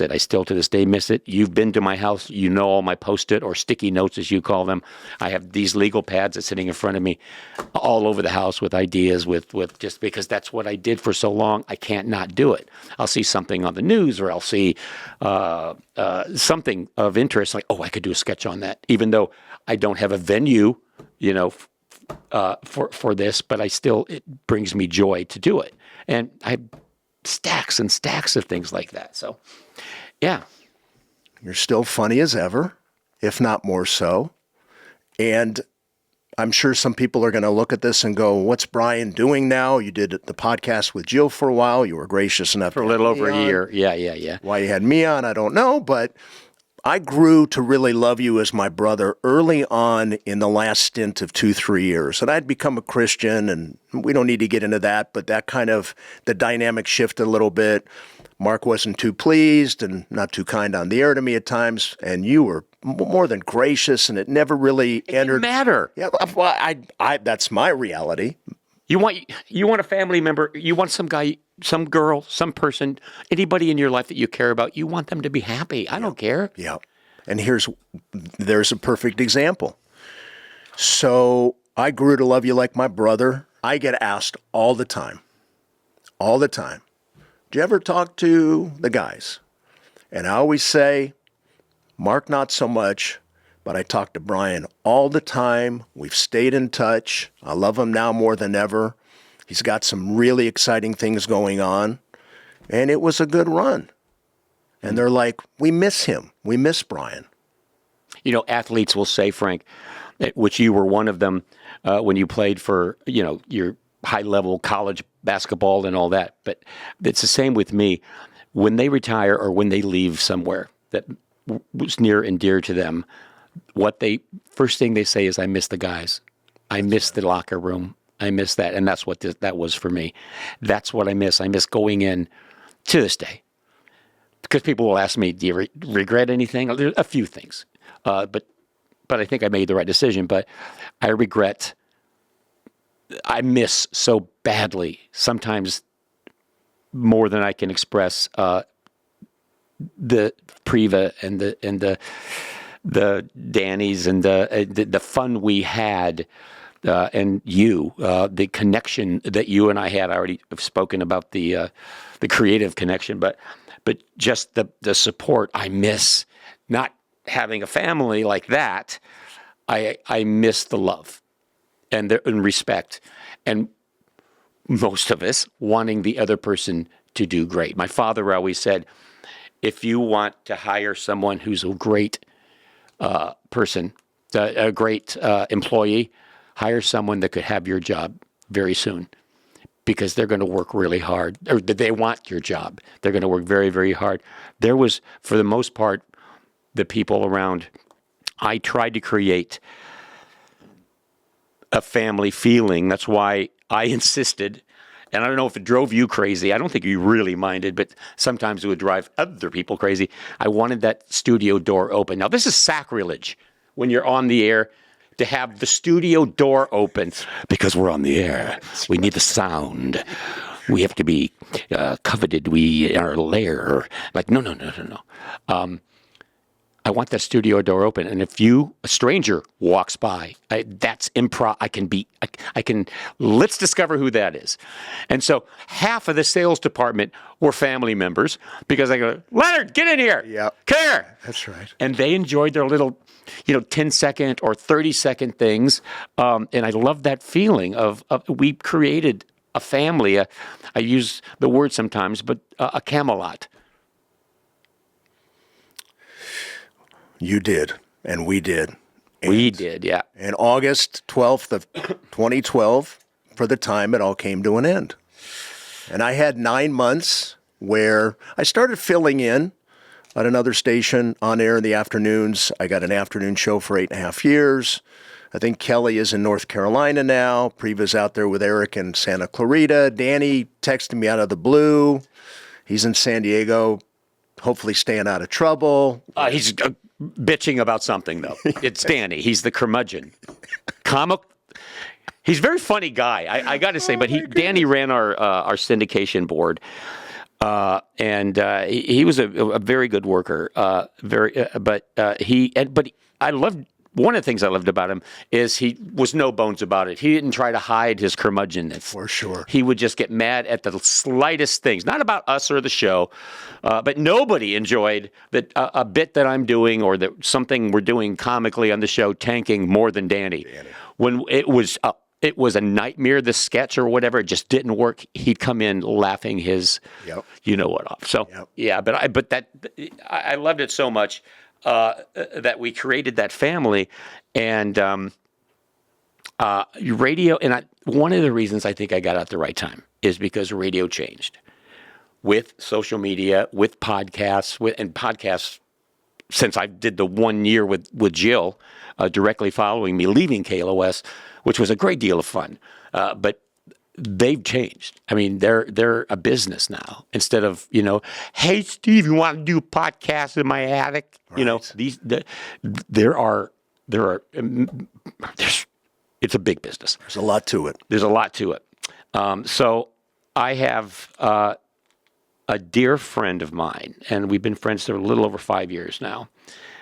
it. I still to this day miss it. You've been to my house. You know all my Post-it or sticky notes, as you call them. I have these legal pads that's sitting in front of me all over the house with ideas, with just because that's what I did for so long. I can't not do it. I'll see something on the news, or I'll see something of interest, like, oh, I could do a sketch on that, even though I don't have a venue, you know, for this, but it brings me joy to do it. And I stacks and stacks of things like that. So, yeah. You're still funny as ever, if not more so. And I'm sure some people are going to look at this and go, what's Brian doing now? You did the podcast with Jill for a while. You were gracious enough for a little over a year. Yeah. Why you had me on, I don't know. But I grew to really love you as my brother early on in the last stint of 2-3 years. And I'd become a Christian, and we don't need to get into that, but that kind of, the dynamic shifted a little bit. Mark wasn't too pleased and not too kind on the air to me at times, and you were more than gracious, and it never really entered. Didn't matter. Yeah, well, I that's my reality. You want a family member, you want some guy, some girl, some person, anybody in your life that you care about, you want them to be happy. I don't care. Yeah. And there's a perfect example. So I grew to love you like my brother. I get asked all the time, do you ever talk to the guys? And I always say, Mark, not so much, but I talk to Brian all the time. We've stayed in touch. I love him now more than ever. He's got some really exciting things going on. And it was a good run. And they're like, we miss him. We miss Brian. You know, athletes will say, Frank, which you were one of them when you played for, your high-level college basketball and all that. But it's the same with me. When they retire or when they leave somewhere that was near and dear to them, first thing they say is, I miss the guys. I miss the locker room. I miss that. And that's what that was for me. That's what I miss. I miss going in to this day. Because people will ask me, do you regret anything? There's a few things. But I think I made the right decision. But I miss so badly, sometimes more than I can express, the Priva and the Dannies and the fun we had, and the connection that you and I had. I already have spoken about the creative connection, but just the support. I miss not having a family like that. I miss the love and respect, and most of us wanting the other person to do great. My father always said, if you want to hire someone who's a great person, a great employee, hire someone that could have your job very soon, because they're going to work really hard, or they want your job. They're going to work very, very hard. There was, for the most part, the people around, I tried to create a family feeling. That's why I insisted, and I don't know if it drove you crazy. I don't think you really minded, but sometimes it would drive other people crazy. I wanted that studio door open. Now, this is sacrilege when you're on the air to have the studio door open, because we're on the air. We need the sound. We have to be coveted. We are a lair. Like, no. I want that studio door open. And if a stranger walks by, that's improv. I can, let's discover who that is. And so half of the sales department were family members, because I go, Leonard, get in here. Yeah. Come here. That's right. And they enjoyed their little, 10-second or 30-second things. And I love that feeling of we created a family. I use the word sometimes, but a Camelot. You did, and we did. We did, yeah. And August 12th of 2012, for the time, it all came to an end. And I had 9 months where I started filling in at another station on air in the afternoons. I got an afternoon show for 8.5 years. I think Kelly is in North Carolina now. Priva's out there with Eric in Santa Clarita. Danny texted me out of the blue. He's in San Diego, hopefully staying out of trouble. He's bitching about something, though. It's Danny. He's the curmudgeon. He's a very funny guy, I got to say. But Danny ran our syndication board, and he was a very good worker. But I loved. One of the things I loved about him is he was no bones about it. He didn't try to hide his curmudgeonness. For sure. He would just get mad at the slightest things, not about us or the show, but nobody enjoyed that a bit that I'm doing or that something we're doing comically on the show tanking more than Danny. When it was a nightmare, the sketch or whatever, it just didn't work. He'd come in laughing his, you know what off. So yeah, but I loved it so much. That we created that family, and radio. And one of the reasons I think I got out at the right time is because radio changed with social media, with podcasts, and podcasts. Since I did the 1 year with Jill, directly following me leaving KLOS, which was a great deal of fun, but they've changed. I mean, they're a business now. Instead of, hey, Steve, you want to do a podcast in my attic? Right. It's a big business. There's a lot to it. So I have a dear friend of mine, and we've been friends for a little over 5 years now,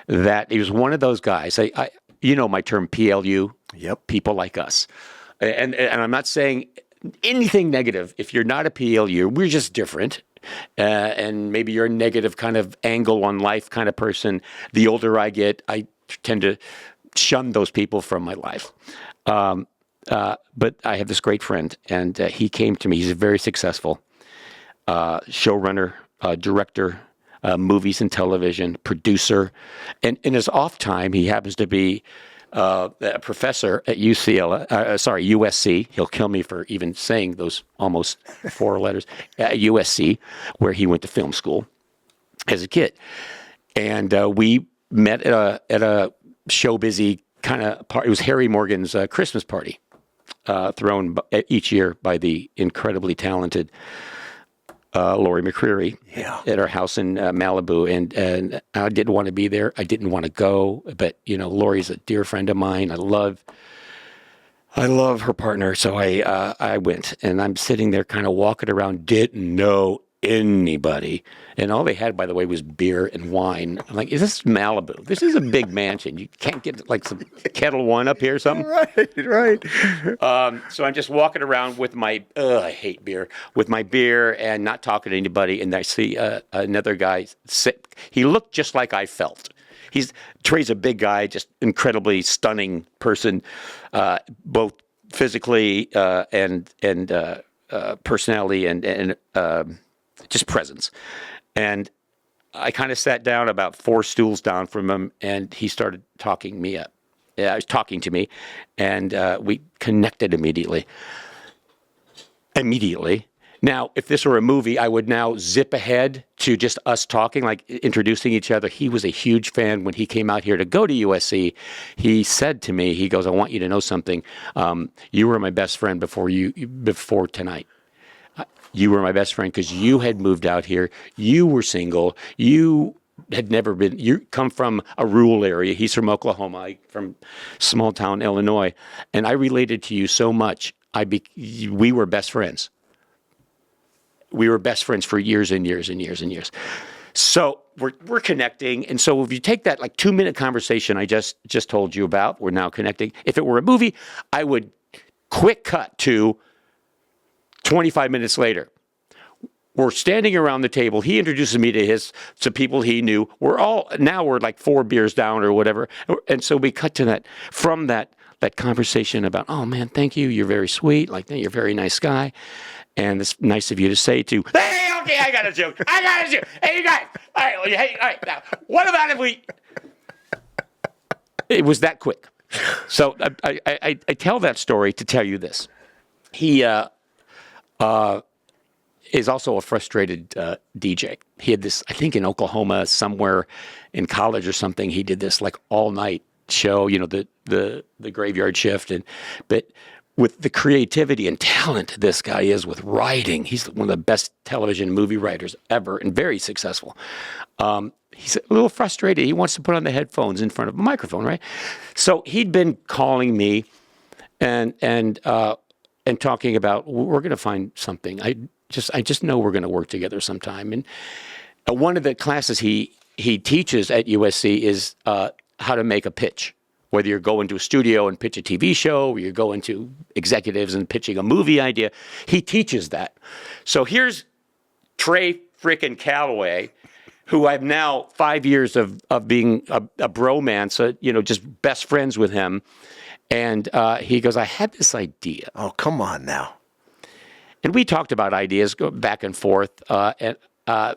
that he was one of those guys. My term PLU? Yep. People like us. And I'm not saying anything negative. If you're not a PLU, we're just different. and maybe you're a negative kind of angle on life kind of person. The older I get, I tend to shun those people from my life. But I have this great friend, and he came to me. He's a very successful showrunner, director, movies and television, producer. And in his off time, he happens to be a professor at USC. He'll kill me for even saying those almost 4 letters. At USC, where he went to film school as a kid. And we met at a show busy kind of party. It was Harry Morgan's Christmas party, thrown each year by the incredibly talented Laurie McCreary at our house in Malibu. And I didn't want to be there. I didn't want to go. But, Laurie's a dear friend of mine. I love her partner. So I went. And I'm sitting there kind of walking around, didn't know anybody. And all they had, by the way, was beer and wine. I'm like, is this Malibu? This is a big mansion. You can't get like some Kettle One up here or something? Right. So I'm just walking around with my, I hate beer, with my beer and not talking to anybody. And I see another guy sit. He looked just like I felt. Trey's a big guy, just incredibly stunning person, both physically and personality and just presence. And I kind of sat down about 4 stools down from him, and he started talking me up. Yeah, he was talking to me, and we connected immediately. Now, if this were a movie, I would now zip ahead to just us talking, like introducing each other. He was a huge fan when he came out here to go to USC. He said to me, he goes, I want you to know something. You were my best friend before tonight. You were my best friend because you had moved out here. You were single. You had never been, you come from a rural area. He's from Oklahoma, from small town Illinois. And I related to you so much. We were best friends. We were best friends for years and years and years and years. So we're connecting. And so if you take that like 2-minute conversation I just told you about, we're now connecting. If it were a movie, I would quick cut to 25 minutes later. We're standing around the table. He introduces me to people he knew. We're like 4 beers down or whatever. And so we cut to that, from that conversation about, oh man, thank you. You're very sweet. Like, you're a very nice guy. And it's nice of you to say to, hey, okay, I got a joke. Hey, you guys. All right. Now, what about if we, it was that quick. So I tell that story to tell you this. He, is also a frustrated DJ. He had this, I think in Oklahoma, somewhere in college or something, he did this like all night show, the graveyard shift. But with the creativity and talent this guy is with writing, he's one of the best television movie writers ever and very successful. He's a little frustrated. He wants to put on the headphones in front of a microphone, right? So he'd been calling me and talking about, we're going to find something. I just know we're going to work together sometime. And one of the classes he teaches at USC is how to make a pitch. Whether you're going to a studio and pitch a TV show, or you're going to executives and pitching a movie idea, he teaches that. So here's Trey frickin' Calloway, who I've now 5 years of being a bromance, just best friends with him. And he goes, I had this idea. Oh, come on now. And we talked about ideas, go back and forth. But I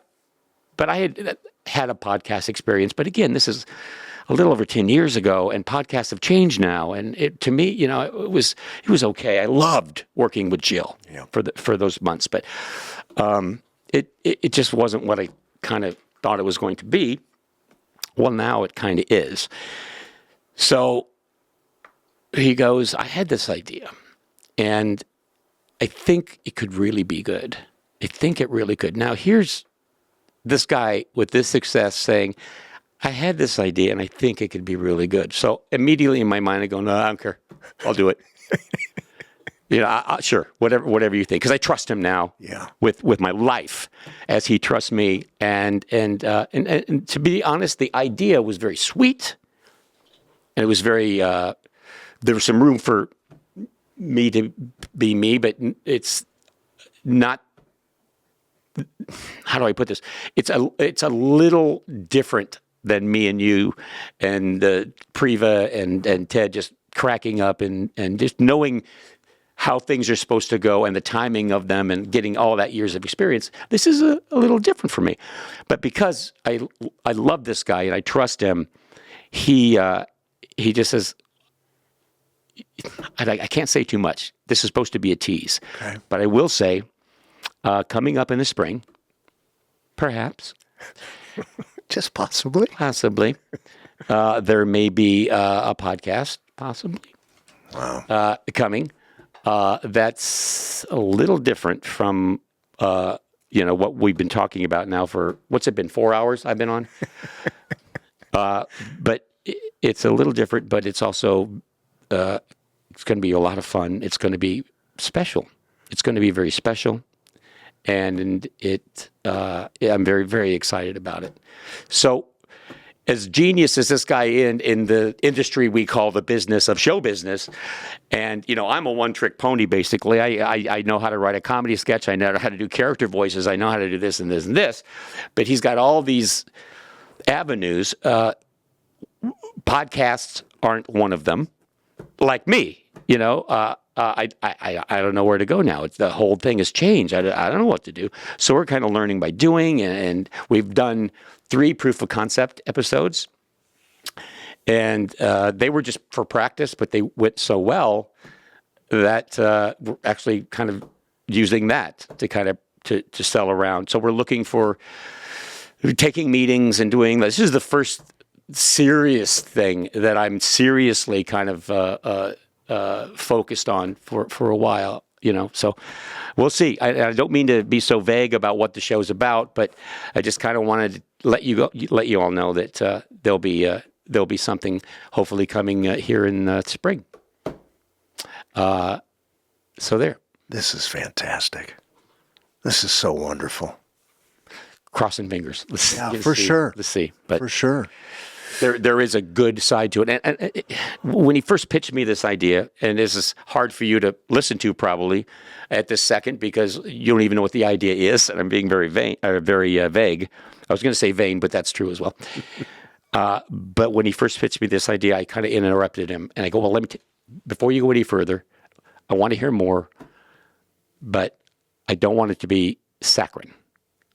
had a podcast experience. But again, this is a little over 10 years ago, and podcasts have changed now. And to me, it was okay. I loved working with Jill for those months. But it just wasn't what I kind of thought it was going to be. Well, now it kind of is. So he goes, I had this idea, and I think it could really be good. I think it really could. Now, here's this guy with this success saying, I had this idea, and I think it could be really good. So immediately in my mind, I go, no, I don't care. I'll do it. Sure, whatever you think, because I trust him now with my life as he trusts me. And to be honest, the idea was very sweet, and it was very, there was some room for me to be me, but it's not how do I put this? It's a little different than me and you and Priva and Ted just cracking up and just knowing how things are supposed to go and the timing of them and getting all that years of experience. This is a little different for me. But because I love this guy and I trust him, he just says, I can't say too much. This is supposed to be a tease. Okay. But I will say, coming up in the spring, perhaps, Just possibly. there may be a podcast, possibly. Wow. Coming. That's a little different from what we've been talking about now for what's it been 4 hours I've been on. But it's a little different. But it's also it's going to be a lot of fun. It's going to be special. It's going to be very special. And I'm very, very excited about it. So as genius as this guy in the industry we call the business of show business, and, I'm a one-trick pony, basically. I know how to write a comedy sketch. I know how to do character voices. I know how to do this and this and this. But he's got all these avenues. Podcasts aren't one of them. Like me, I don't know where to go now. The whole thing has changed. I don't know what to do. So we're kind of learning by doing, and we've done 3 proof of concept episodes, and they were just for practice, but they went so well that we're actually kind of using that to kind of to sell around. So we're looking for taking meetings and doing this. This is the first serious thing that I'm seriously kind of focused on for a while, so we'll see. I don't mean to be so vague about what the show's about, but I just kind of wanted to let you all know that there'll be something hopefully coming here in spring. So there. This is fantastic. This is so wonderful. Crossing fingers. For sure. Let's see. But for sure. There is a good side to it. And when he first pitched me this idea, and this is hard for you to listen to probably at this second because you don't even know what the idea is, and I'm being very vague. I was going to say vain, but that's true as well. But when he first pitched me this idea, I kind of interrupted him, and I go, well, before you go any further, I want to hear more, but I don't want it to be saccharine.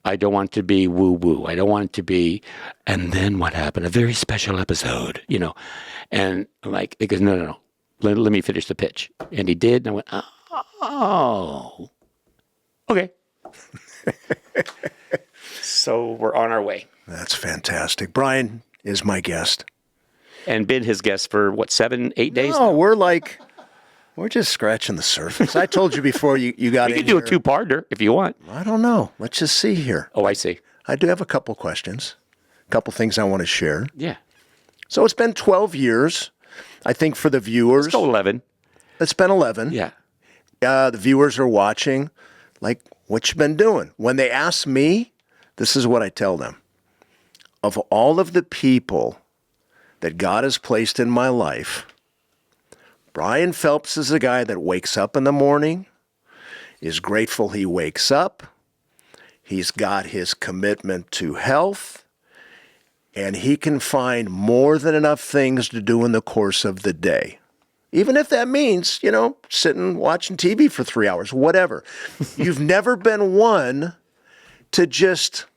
I don't want it to be woo-woo. I don't want it to be, and then what happened? A very special episode, And I'm like, he goes, no. Let me finish the pitch. And he did, and I went, oh. Okay. So we're on our way. That's fantastic. Brian is my guest. And been his guest for, 7, 8 days? No, we're just scratching the surface. I told you before you got in. You can do a 2-parter if you want. I don't know. Let's just see here. Oh, I see. I do have a couple questions, a couple things I want to share. Yeah. So it's been 12 years, I think, for the viewers. Let's go 11. It's been 11. Yeah. The viewers are watching. Like, what you been doing? When they ask me, this is what I tell them. Of all of the people that God has placed in my life, Brian Phelps is a guy that wakes up in the morning, is grateful he wakes up. He's got his commitment to health, and he can find more than enough things to do in the course of the day. Even if that means, sitting watching TV for 3 hours, whatever. You've never been one to just,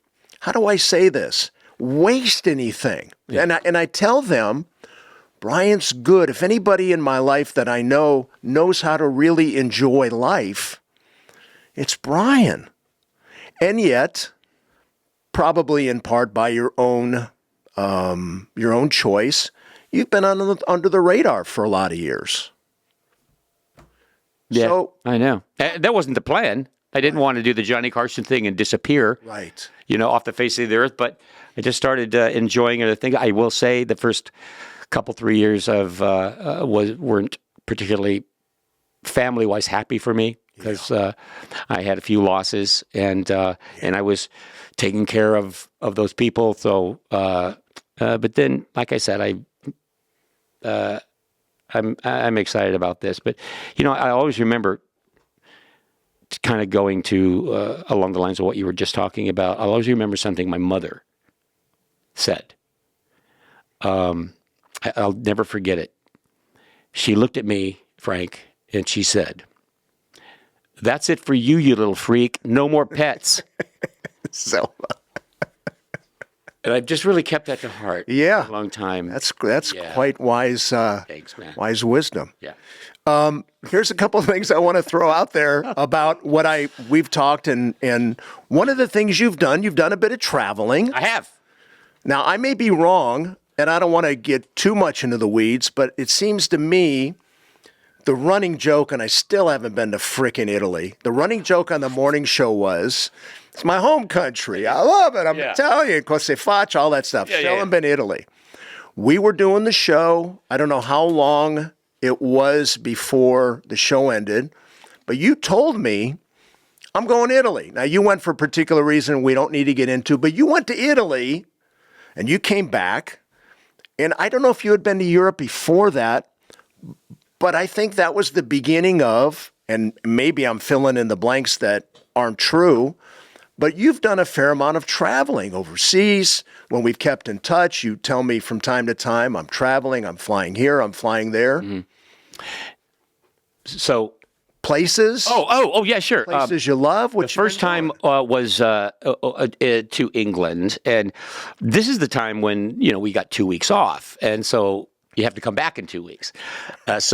how do I say this, waste anything. Yeah. And I tell them, Brian's good. If anybody in my life that I know knows how to really enjoy life, it's Brian. And yet, probably in part by your own choice, you've been under the radar for a lot of years. Yeah, so, I know. That wasn't the plan. I didn't want to do the Johnny Carson thing and disappear, right? Off the face of the earth. But I just started enjoying it. I think I will say the first couple 3 years weren't particularly family-wise happy for me because I had a few losses and I was taking care of those people. So, but then, like I said, I'm excited about this. But I always remember kind of going to along the lines of what you were just talking about. I'll always remember something my mother said. I'll never forget it. She looked at me, Frank, and she said, "That's it for you, you little freak. No more pets." So, and I've just really kept that to heart. Yeah. For a long time. That's quite wise. Thanks, man. Wise wisdom. Yeah. Here's a couple of things I want to throw out there about what we've talked, and one of the things you've done a bit of traveling. I have. Now, I may be wrong, and I don't want to get too much into the weeds, but it seems to me the running joke, and I still haven't been to frickin' Italy. The running joke on the morning show was, it's my home country. I love it. I'm Italian, cose faccia, all that stuff. Still haven't been to Italy. We were doing the show. I don't know how long it was before the show ended, but you told me, I'm going to Italy. Now, you went for a particular reason we don't need to get into, but you went to Italy, and you came back, and I don't know if you had been to Europe before that, but I think that was the beginning of, and maybe I'm filling in the blanks that aren't true, but you've done a fair amount of traveling overseas. When we've kept in touch, you tell me from time to time, I'm traveling, I'm flying here, I'm flying there. Mm-hmm. So places? Oh, yeah, sure. Places you love? The first time was to England, and this is the time when we got 2 weeks off, and so you have to come back in 2 weeks. But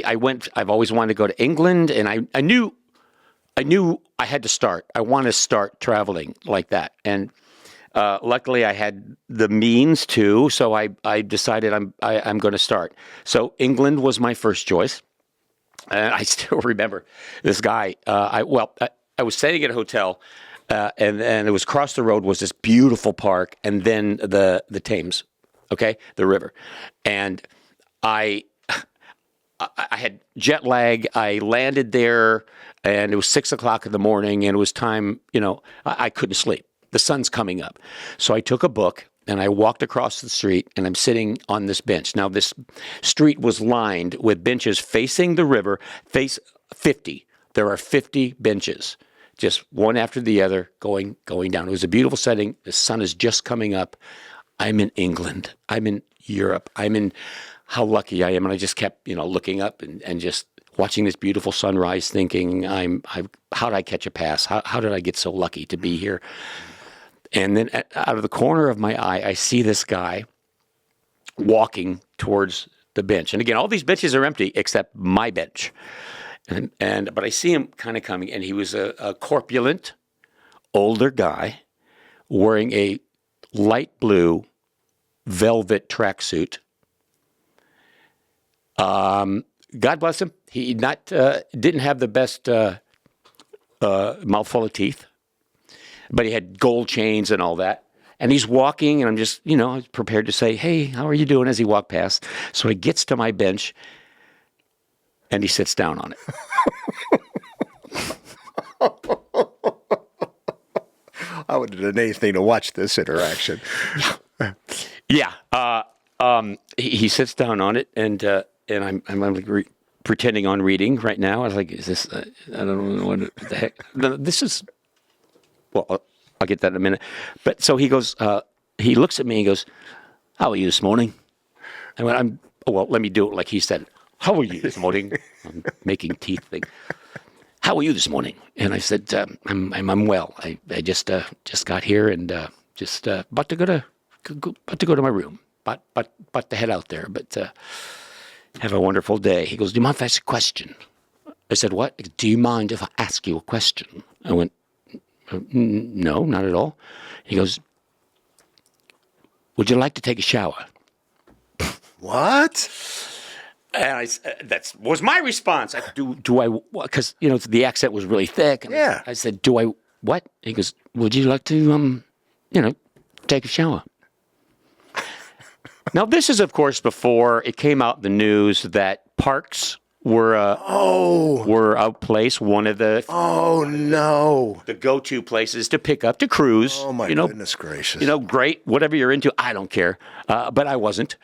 I went. I've always wanted to go to England, and I knew I had to start. I want to start traveling like that, and luckily I had the means to. So I decided I'm going to start. So England was my first choice. And I still remember this guy. I was staying at a hotel, and it was across the road was this beautiful park, and then the Thames, the river, and I had jet lag. I landed there, and it was 6 o'clock in the morning, and it was time. I couldn't sleep. The sun's coming up, so I took a book. And I walked across the street, and I'm sitting on this bench. Now, this street was lined with benches facing the river, face 50. There are 50 benches, just one after the other, going down. It was a beautiful setting. The sun is just coming up. I'm in England. I'm in Europe. I'm in how lucky I am. And I just kept, looking up and just watching this beautiful sunrise, thinking, how did I catch a pass? How did I get so lucky to be here? And then out of the corner of my eye, I see this guy walking towards the bench. And again, all these benches are empty except my bench. But I see him kind of coming, and he was a corpulent, older guy wearing a light blue velvet tracksuit. God bless him. He didn't have the best mouthful of teeth. But he had gold chains and all that. And he's walking, and I'm just, I was prepared to say, "Hey, how are you doing?" as he walked past. So he gets to my bench, and he sits down on it. I would have done anything to watch this interaction. Yeah. He sits down on it, and I'm like pretending on reading right now. I was like, "Is this? I don't know what the heck. This is." Well, I'll get that in a minute. But so he goes, he looks at me and goes, "How are you this morning?" I went, let me do it like he said. "How are you this morning?" I'm making teeth thing. "How are you this morning?" And I said, I'm well. I just got here and just about to go to my room. About to head out there, but have a wonderful day. He goes, "Do you mind if I ask a question?" I said, "What?" "Do you mind if I ask you a question?" I went, "No, not at all." He goes, "Would you like to take a shower?" What? And that was my response. Do I? Because the accent was really thick. And Yeah. I said, "Do I what?" He goes, "Would you like to take a shower?" Now this is, of course, before it came out in the news that parks were a place, one of the the go-to places to pick up, to cruise. Oh my goodness gracious! Great, whatever you're into, I don't care. But I wasn't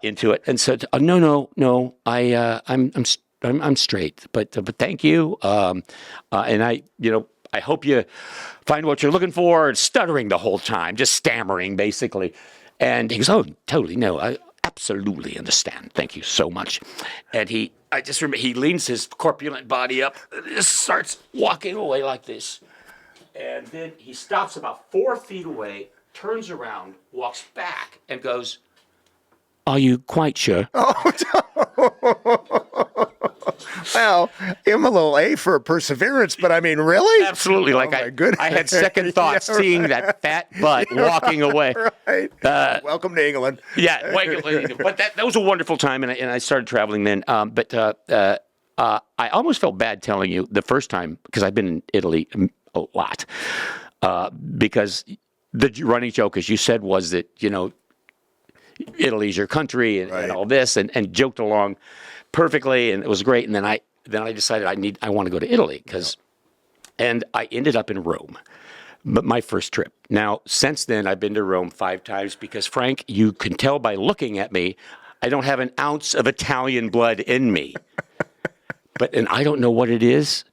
into it, and said, "No, I'm I'm straight. But thank you. And I hope you find what you're looking for. And stuttering the whole time, just stammering basically. And he goes, oh, totally no, I absolutely understand. Thank you so much. And I just remember he leans his corpulent body up, just starts walking away like this. And then he stops about 4 feet away, turns around, walks back, and goes, are you quite sure? Well, give him a little A for perseverance, but I mean, really? Absolutely. Like I had second thoughts seeing that fat butt walking away. Right. Welcome to England. Yeah, but that was a wonderful time, and I started traveling then. But I almost felt bad telling you the first time, because I've been in Italy a lot, because the running joke, as you said, was that, Italy's your country and all this, and joked along perfectly, and it was great. And then I decided I want to go to Italy and I ended up in Rome, but my first trip. Now, since then, I've been to Rome 5 times because, Frank, you can tell by looking at me, I don't have an ounce of Italian blood in me. And I don't know what it is.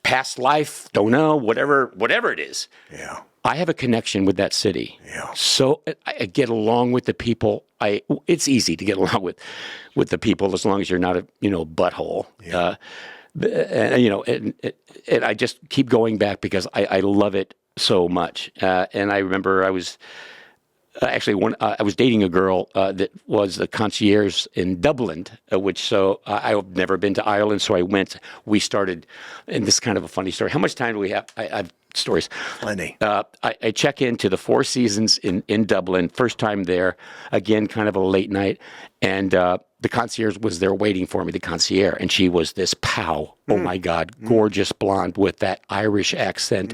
Past life, don't know, whatever it is. Yeah. I have a connection with that city. Yeah. So I get along with the people. It's easy to get along with the people as long as you're not a butthole. Yeah. And I just keep going back because I love it so much. And I remember I was I was dating a girl that was the concierge in Dublin, I've never been to Ireland, so I went. We started, and this is kind of a funny story. How much time do we have? I have stories. Plenty. I check into the Four Seasons in Dublin, first time there, again, kind of a late night, and the concierge was there waiting for me, the concierge, and she was this pow, oh my God, gorgeous blonde with that Irish accent.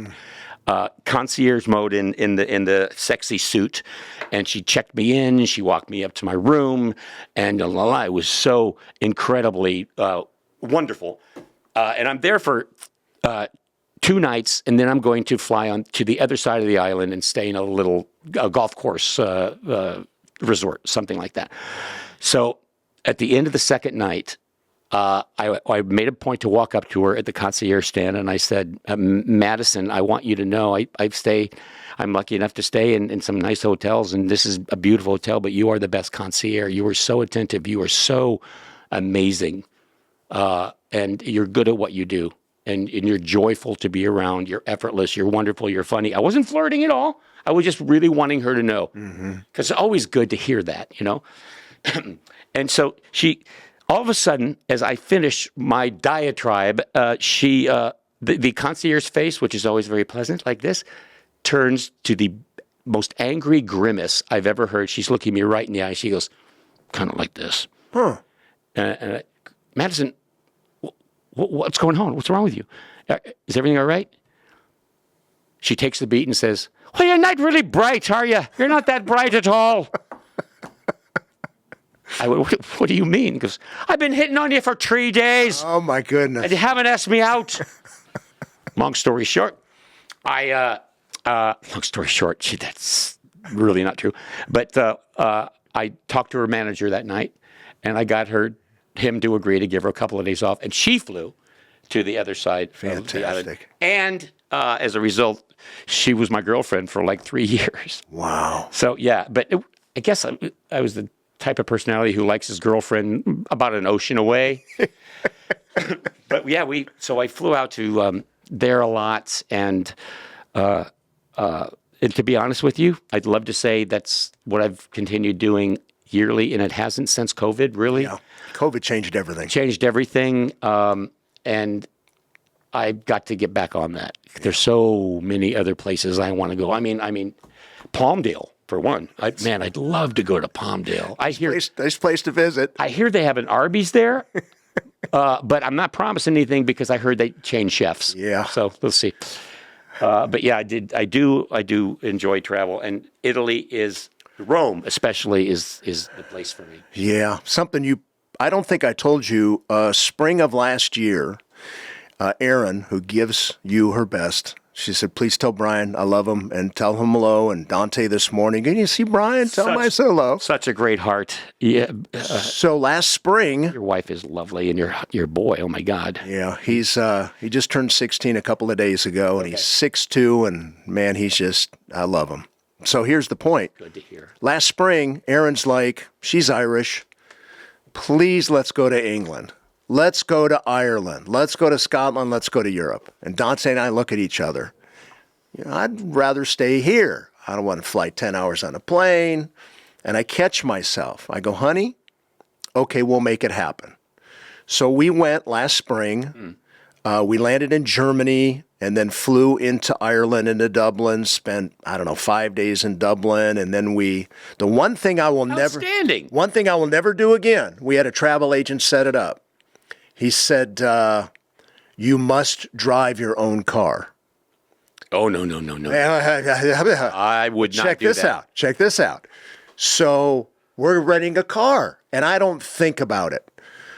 Concierge mode in the sexy suit, and she checked me in and she walked me up to my room, and it was so incredibly wonderful. And I'm there for 2 nights, and then I'm going to fly on to the other side of the island and stay in a little golf course resort, something like that. So at the end of the second night, I made a point to walk up to her at the concierge stand, and I said, Madison, I want you to know I'm lucky enough to stay in some nice hotels, and this is a beautiful hotel, but you are the best concierge. You are so attentive. You are so amazing, and you're good at what you do, and you're joyful to be around. You're effortless. You're wonderful. You're funny. I wasn't flirting at all. I was just really wanting her to know, because it's always good to hear that, And so all of a sudden, as I finish my diatribe, the concierge's face, which is always very pleasant, like this, turns to the most angry grimace I've ever heard. She's looking me right in the eye. She goes, kind of like this. Huh. Madison, what's going on? What's wrong with you? Is everything all right? She takes the beat and says, well, you're not really bright, are you? You're not that bright at all. I went, what do you mean? Because I've been hitting on you for 3 days. Oh, my goodness. And you haven't asked me out. Long story short, long story short, that's really not true. But I talked to her manager that night, and I got him to agree to give her a couple of days off, and she flew to the other side of the island. And as a result, she was my girlfriend for like 3 years. Wow. So, yeah, but I guess I was the type of personality who likes his girlfriend about an ocean away. But yeah, so I flew out to there a lot, and to be honest with you, I'd love to say that's what I've continued doing yearly, and it hasn't since COVID, really. Yeah. COVID changed everything. Changed everything, and I got to get back on that. There's so many other places I want to go. I mean, Palmdale. For one, I'd love to go to Palmdale. Nice place to visit. I hear they have an Arby's there, but I'm not promising anything because I heard they change chefs. Yeah. So let's see. But yeah, I do enjoy travel, and Rome especially is the place for me. Yeah, I don't think I told you. Spring of last year, Erin, who gives you her best, She said, please tell Brian I love him and tell him hello. And Dante this morning, can you see Brian? Tell him I said hello. Such a great heart. Yeah. So last spring, Your wife is lovely, and your boy, oh my God. yeah, he just turned 16 a couple of days ago, and he's 6'2", and man, I love him. So here's the point. Good to hear. Last spring, Erin's like, she's Irish. Please, let's go to England. Let's go to Ireland. Let's go to Scotland. Let's go to Europe. And Dante and I look at each other. I'd rather stay here. I don't want to fly 10 hours on a plane. And I catch myself. I go, honey, okay, we'll make it happen. So we went last spring. We landed in Germany and then flew into Ireland, into Dublin, spent, 5 days in Dublin. And then the one thing I will never do again, we had a travel agent set it up. He said, you must drive your own car. Oh, no. I would not do that. Check this out. So we're renting a car, and I don't think about it.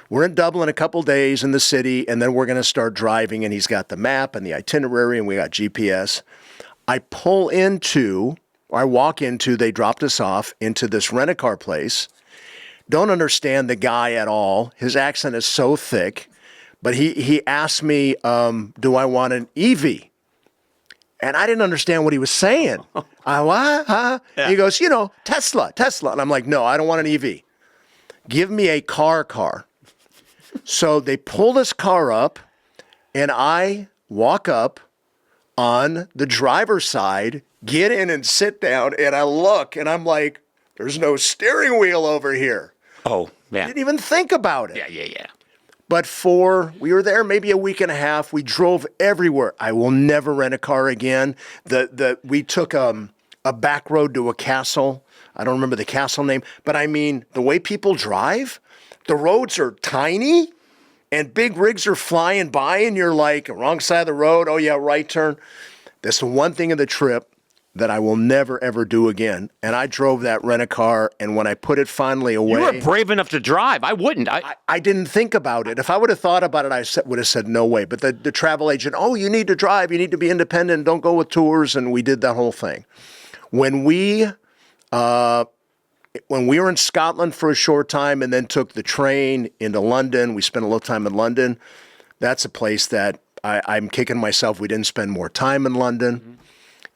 We're in Dublin a couple days in the city, and then we're going to start driving, and he's got the map and the itinerary, and we got GPS. I walk into, they dropped us off into this rent-a-car place. Don't understand the guy at all. His accent is so thick, but he asked me, do I want an EV? And I didn't understand what he was saying. What? Huh? Yeah. He goes, Tesla. And I'm like, no, I don't want an EV. Give me a car. So they pull this car up, and I walk up on the driver's side, get in and sit down, and I look, and I'm like, there's no steering wheel over here. Oh, man. Didn't even think about it. Yeah. But we were there maybe a week and a half. We drove everywhere. I will never rent a car again. We took a back road to a castle. I don't remember the castle name, but I mean, the way people drive, the roads are tiny and big rigs are flying by and you're like, wrong side of the road. Oh yeah, right turn. That's the one thing of the trip that I will never, ever do again. And I drove that rent-a-car, and when I put it finally away... You were brave enough to drive. I wouldn't. I didn't think about it. If I would have thought about it, I would have said no way. But the travel agent, you need to drive, you need to be independent, don't go with tours, and we did that whole thing. When we were in Scotland for a short time and then took the train into London, we spent a little time in London. That's a place that I'm kicking myself. We didn't spend more time in London. Mm-hmm.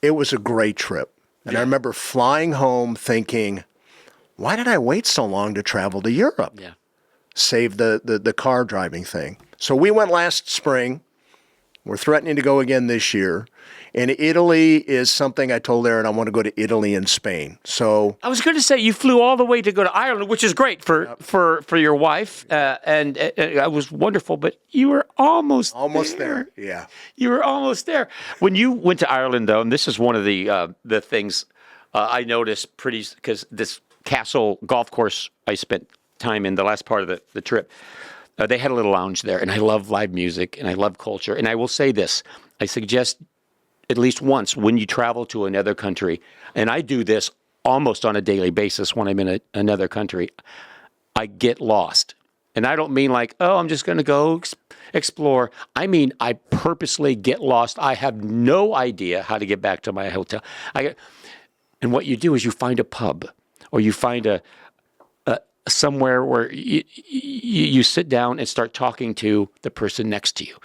It was a great trip. And I remember flying home thinking, why did I wait so long to travel to Europe? Yeah. Save the car driving thing. So we went last spring. We're threatening to go again this year. And Italy is something I told Aaron I want to go to Italy and Spain. So I was going to say you flew all the way to go to Ireland, which is great for your wife, and it was wonderful. But you were almost there. Yeah, you were almost there when you went to Ireland, though. And this is one of the things I noticed because this castle golf course I spent time in the last part of the trip. They had a little lounge there, and I love live music and I love culture. And I will say this: I suggest at least once when you travel to another country, and I do this almost on a daily basis when I'm in another country, I get lost. And I don't mean like, I'm just going to go explore. I mean, I purposely get lost. I have no idea how to get back to my hotel. And what you do is you find a pub or you find a somewhere where you sit down and start talking to the person next to you,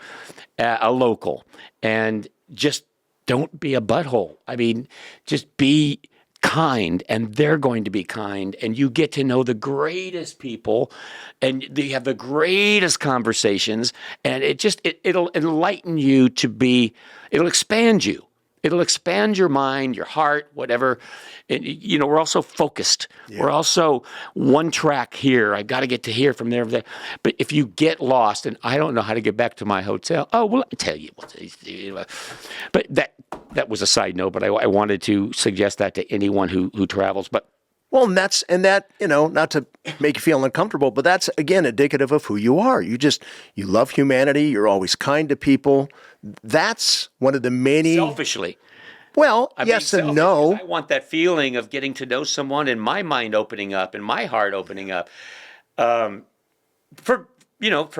a local, and just don't be a butthole. I mean, just be kind, and they're going to be kind, and you get to know the greatest people, and they have the greatest conversations, and it'll enlighten you it'll expand you. It'll expand your mind, your heart, whatever. And, we're also focused. Yeah. We're also one track here. I got to get to here from there. But if you get lost and I don't know how to get back to my hotel, I'll tell you. But that was a side note. But I wanted to suggest that to anyone who travels. But well, and that not to make you feel uncomfortable, but that's again indicative of who you are. You love humanity. You're always kind to people. That's one of the many. Selfishly. Well, yes and no. I want that feeling of getting to know someone and my mind opening up and my heart opening up, for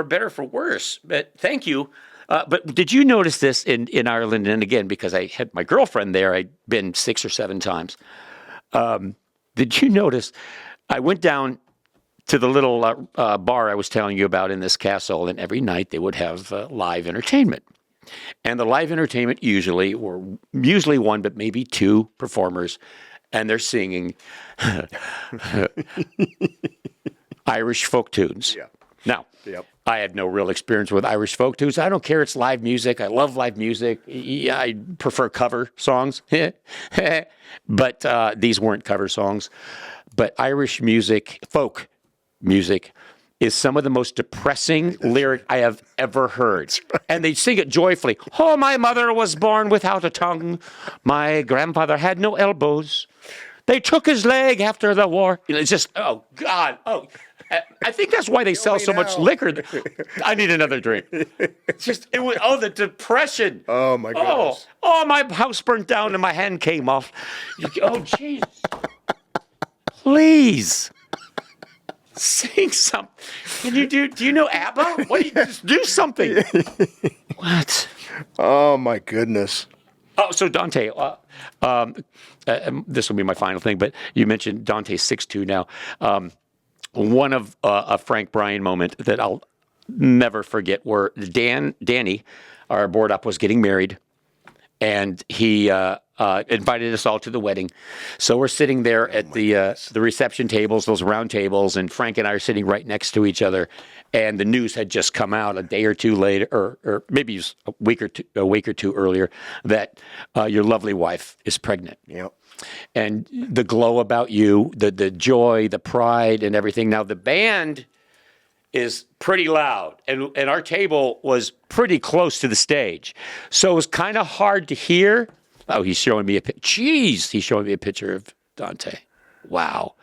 better, for worse. But thank you. But did you notice this in Ireland? And again, because I had my girlfriend there, I'd been 6 or 7 times. Did you notice? I went down to the little bar I was telling you about in this castle, and every night they would have live entertainment. And the live entertainment usually one, but maybe 2 performers, and they're singing Irish folk tunes. Yeah. Now, I had no real experience with Irish folk tunes. I don't care. It's live music. I love live music. Yeah, I prefer cover songs. But these weren't cover songs. But Irish music, folk music, is some of the most depressing lyric I have ever heard. And they sing it joyfully. Oh, my mother was born without a tongue. My grandfather had no elbows. They took his leg after the war. It's just, oh, God. Oh, I think that's why they sell so much liquor. I need another drink. It's just, the depression. Oh, my goodness. Oh, my house burnt down and my hand came off. Oh, Jesus. Please. Sing something. Can you do you know ABBA? What do you just do something? What? Oh, my goodness. Oh, so Dante, this will be my final thing, but you mentioned Dante's 6'2" now. One of a Frank Bryan moment that I'll never forget where Danny, our board op, was getting married, and he invited us all to the wedding. So we're sitting there at the reception tables, those round tables, and Frank and I are sitting right next to each other. And the news had just come out a day or two later, or maybe a week or two earlier, that your lovely wife is pregnant. Yep. And the glow about you, the joy, the pride, and everything. Now the band is pretty loud, and our table was pretty close to the stage, so it was kind of hard to hear. Oh, he's showing me he's showing me a picture of Dante. Wow,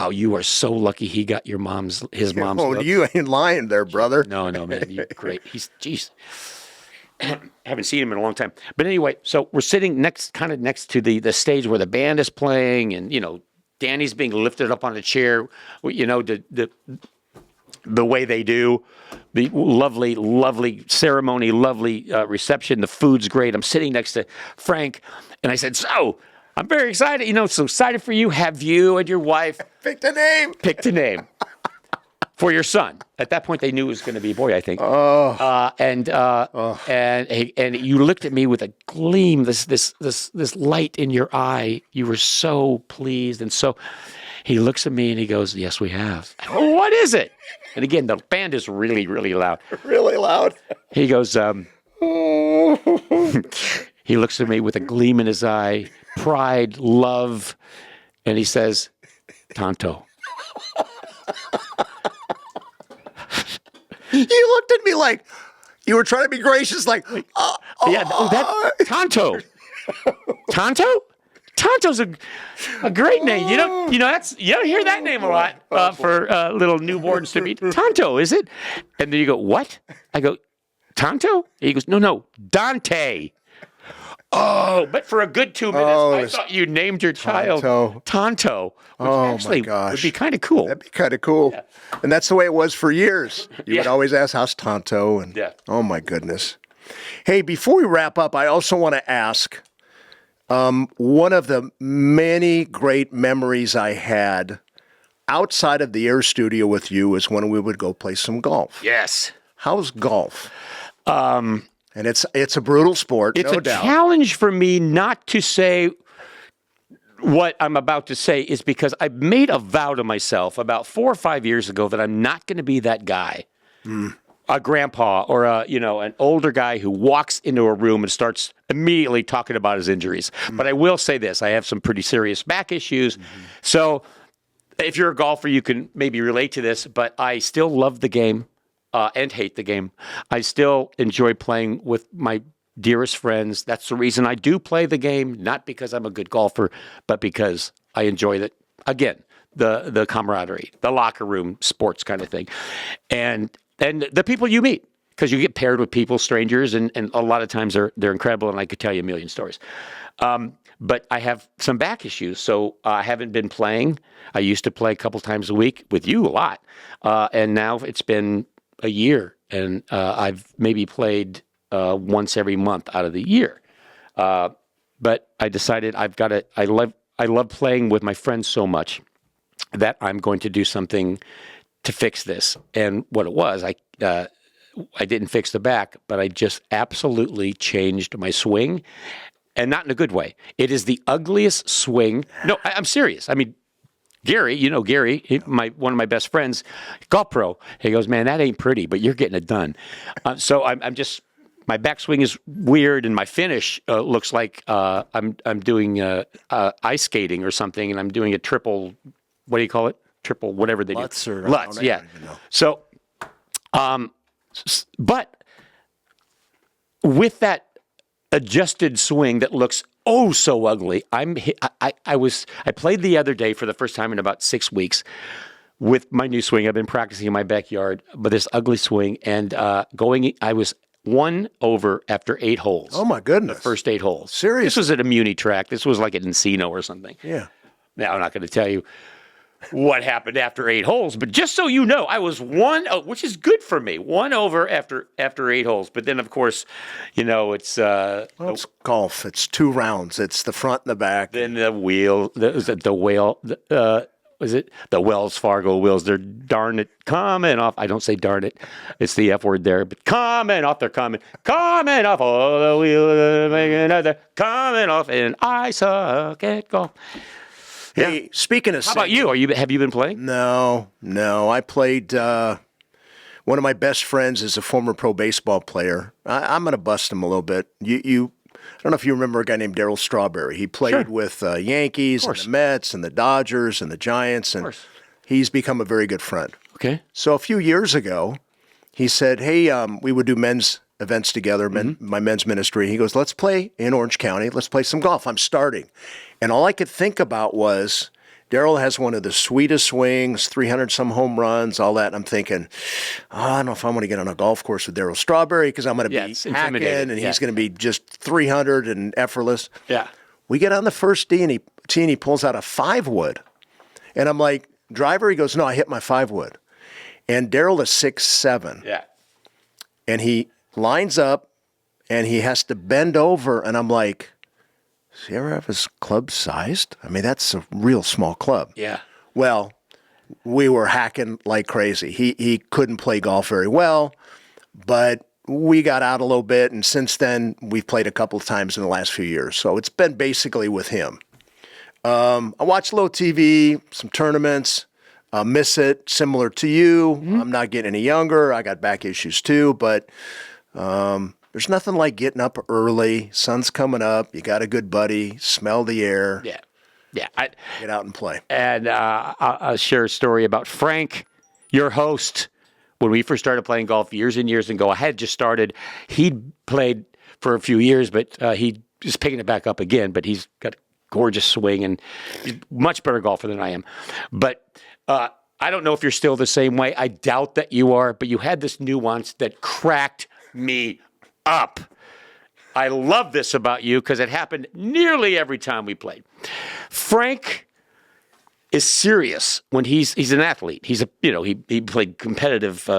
you are so lucky he got his mom's. Oh, you ain't lying there, brother. No, man, you're great. Jeez. Haven't seen him in a long time. But anyway, so we're sitting next to the stage where the band is playing, and Danny's being lifted up on a chair. The way they do, the lovely ceremony, lovely reception. The food's great. I'm sitting next to Frank, and I said, "So, I'm very excited. So excited for you. Have you and your wife picked a name for your son?" At that point, they knew it was going to be a boy, I think. And you looked at me with a gleam, this light in your eye. You were so pleased, and so he looks at me and he goes, "Yes, we have." "Oh, what is it?" And again, the band is really, really loud. Really loud. He goes, he looks at me with a gleam in his eye, pride, love, and he says, "Tonto." You looked at me like you were trying to be gracious, like, Tonto. Tonto? Tonto's a great name. You don't hear that name a lot for little newborns to be. Tonto, is it? And then you go, "What?" I go, "Tonto?" He goes, No, Dante. Oh, but for a good 2 minutes, I thought you named your child Tonto. Which actually my gosh, would be kind of cool. That'd be kind of cool. Yeah. And that's the way it was for years. You would always ask, "How's Tonto?" And oh my goodness. Hey, before we wrap up, I also want to ask. One of the many great memories I had outside of the air studio with you is when we would go play some golf. Yes. How's golf? And it's a brutal sport, no doubt. It's a doubt. challenge for me not to say what I'm about to say is because I made a vow to myself about 4 or 5 years ago that I'm not going to be that guy. A grandpa or an older guy who walks into a room and starts immediately talking about his injuries. But I will say this, I have some pretty serious back issues. So if you're a golfer, you can maybe relate to this, but I still love the game and hate the game. I still enjoy playing with my dearest friends. That's the reason I do play the game, not because I'm a good golfer, but because I enjoy it. Again, the camaraderie, the locker room, sports kind of thing. And the people you meet, because you get paired with people, strangers, and a lot of times they're incredible, and I could tell you a million stories. But I have some back issues, so I haven't been playing. I used to play a couple times a week with you a lot, and now it's been a year and I've maybe played once every month out of the year. But I decided I've got to. I love playing with my friends so much that I'm going to do something to fix this. And what it was, I didn't fix the back, but I just absolutely changed my swing, and not in a good way. It is the ugliest swing. No, I'm serious. I mean, Gary, Gary, one of my best friends, golf pro. He goes, man, that ain't pretty, but you're getting it done. So I'm just, my backswing is weird, and my finish looks like I'm doing ice skating or something, and I'm doing a triple. What do you call it? Triple, whatever they Lutz do. Or Lutz, yeah. So, but with that adjusted swing that looks so ugly, I played the other day for the first time in about 6 weeks with my new swing. I've been practicing in my backyard, but this ugly swing, and I was 1 over after 8 holes. Oh my goodness! The first 8 holes. Seriously? This was at a Muni track. This was like at Encino or something. Yeah. Now I'm not going to tell you what happened after 8 holes, but just so you know, I was 1, which is good for me, 1 over after 8 holes. But then, of course, it's it's golf. It's 2 rounds. It's the front and the back. Then the wheel, was it the Wells Fargo wheels? They're darn it coming off. I don't say darn it. It's the F word there, but coming off. They're coming off. Oh, the wheel, making another coming off, and I suck at golf. Yeah. Hey, speaking of how about you? Have you been playing? No. I played. One of my best friends is a former pro baseball player. I'm going to bust him a little bit. I don't know if you remember a guy named Darryl Strawberry. He played with Yankees and the Mets and the Dodgers and the Giants, and he's become a very good friend. Okay. So a few years ago, he said, hey, we would do men's events together, my men's ministry. He goes, let's play in Orange County. Let's play some golf. I'm starting. And all I could think about was, Darryl has one of the sweetest swings, 300-some home runs, all that. And I'm thinking, I don't know if I'm going to get on a golf course with Darryl Strawberry because I'm going to be hacking and he's going to be just 300 and effortless. Yeah. We get on the first tee and he pulls out a 5-wood. And I'm like, driver? He goes, no, I hit my 5-wood. And Darryl is 6'7". Yeah. And he lines up and he has to bend over. And I'm like, does he ever have his club sized? I mean, that's a real small club. Yeah. Well, we were hacking like crazy. He couldn't play golf very well, but we got out a little bit, and since then, we've played a couple of times in the last few years. So it's been basically with him. I watch a little TV, some tournaments, miss it, similar to you. Mm-hmm. I'm not getting any younger. I got back issues too, but there's nothing like getting up early. Sun's coming up. You got a good buddy. Smell the air. Yeah. Get out and play. And I'll share a story about Frank, your host. When we first started playing golf years and years ago, I had just started. He'd played for a few years, but he is picking it back up again. But he's got a gorgeous swing and he's much better golfer than I am. But I don't know if you're still the same way. I doubt that you are. But you had this nuance that cracked me up. I love this about you because it happened nearly every time we played. Frank is serious when he's an athlete. He's he played competitive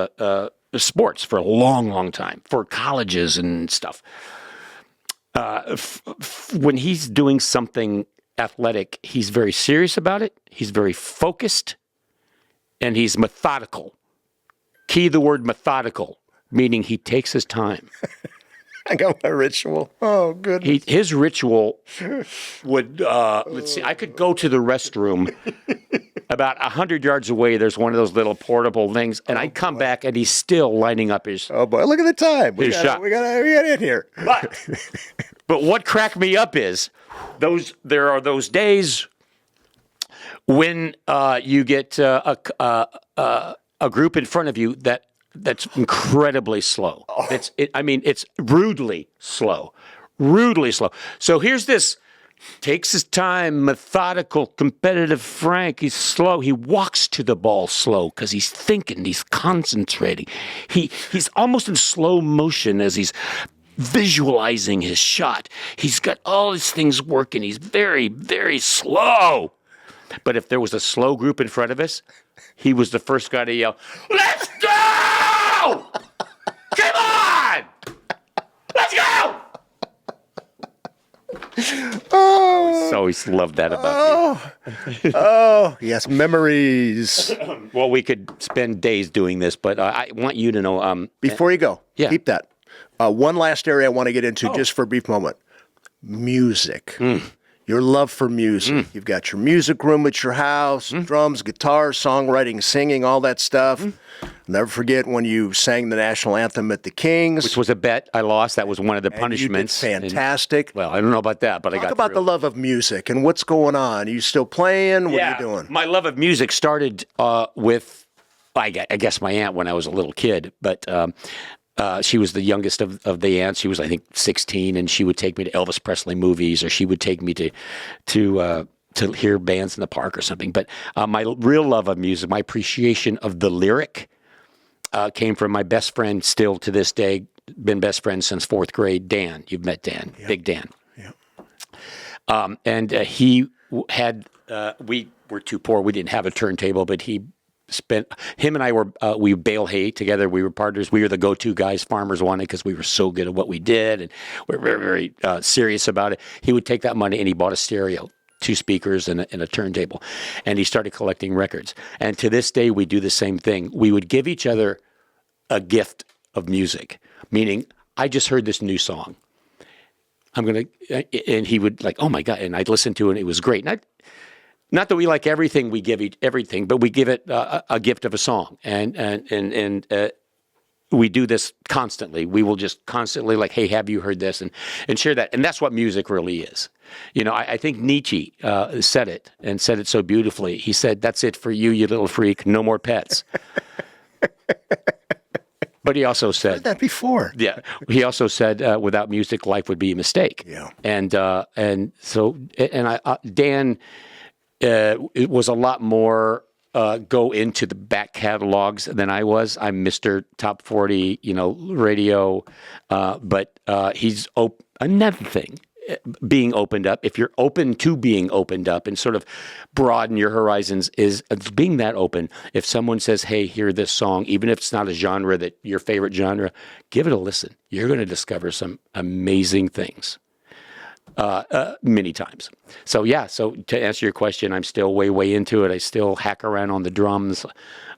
sports for a long time for colleges and stuff. When he's doing something athletic, he's very serious about it. He's very focused, and he's methodical. Key the word methodical, meaning he takes his time. I got my ritual. Oh, goodness. His ritual would, let's see, I could go to the restroom about 100 yards away. There's one of those little portable things, and I'd come back, and he's still lining up his Oh, boy, look at the time. We shot. got in here. But what cracked me up is there are those days when you get a group in front of you that's incredibly slow. It's rudely slow. So here's this, takes his time, methodical, competitive Frank. He's slow. He walks to the ball slow because he's thinking, he's concentrating. He's almost in slow motion as he's visualizing his shot. He's got all his things working. He's very, very slow. But if there was a slow group in front of us, he was the first guy to yell, "Let's go!" Come on! Let's go! Oh, So always loved that about oh, yes, memories. you. Well, we could spend days doing this, but I want you to know. Before you go, Yeah. keep that. One last area I want to get into just for a brief moment. Music. Your love for music. You've got your music room at your house, drums, guitar, songwriting, singing, all that stuff. Never forget when you sang the national anthem at the Kings. Which was a bet I lost. That was one of the punishments. You did fantastic. Well, I don't know about that, but I got Talk about the love of music and what's going on. Are you still playing? What are you doing? My love of music started with, I guess, my aunt when I was a little kid, but she was the youngest of the aunts. She was, I think, 16, and she would take me to Elvis Presley movies, or she would take me to hear bands in the park or something. But my real love of music, my appreciation of the lyric, came from my best friend, still to this day, been best friends since 4th grade, Dan. You've met Dan, Big Dan. Yeah. And he had, we were too poor. We didn't have a turntable, but him and I were, we bale hay together. We were partners. We were the go-to guys farmers wanted because we were so good at what we did. And we were very, very serious about it. He would take that money and he bought a stereo, 2 speakers and a turntable. And he started collecting records. And to this day, we do the same thing. We would give each other a gift of music, meaning I just heard this new song. and he would like, oh my God. And I'd listen to it and it was great. Not that we like everything, we give everything, but we give it a gift of a song. And we do this constantly. We will just constantly like, hey, have you heard this? And share that. And that's what music really is. You know, I think Nietzsche said it and said it so beautifully. He said, that's it for you, you little freak. No more pets. But he also said... I've heard that before. Yeah. He also said, without music, life would be a mistake. Yeah. And Dan... it was a lot more go into the back catalogs than I was. I'm Mr. Top 40, radio. But he's another thing, being opened up. If you're open to being opened up and sort of broaden your horizons, is being that open. If someone says, hey, hear this song, even if it's not a genre that your favorite genre, give it a listen. You're going to discover some amazing things. Many times. So to answer your question, I'm still way into it. I still hack around on the drums.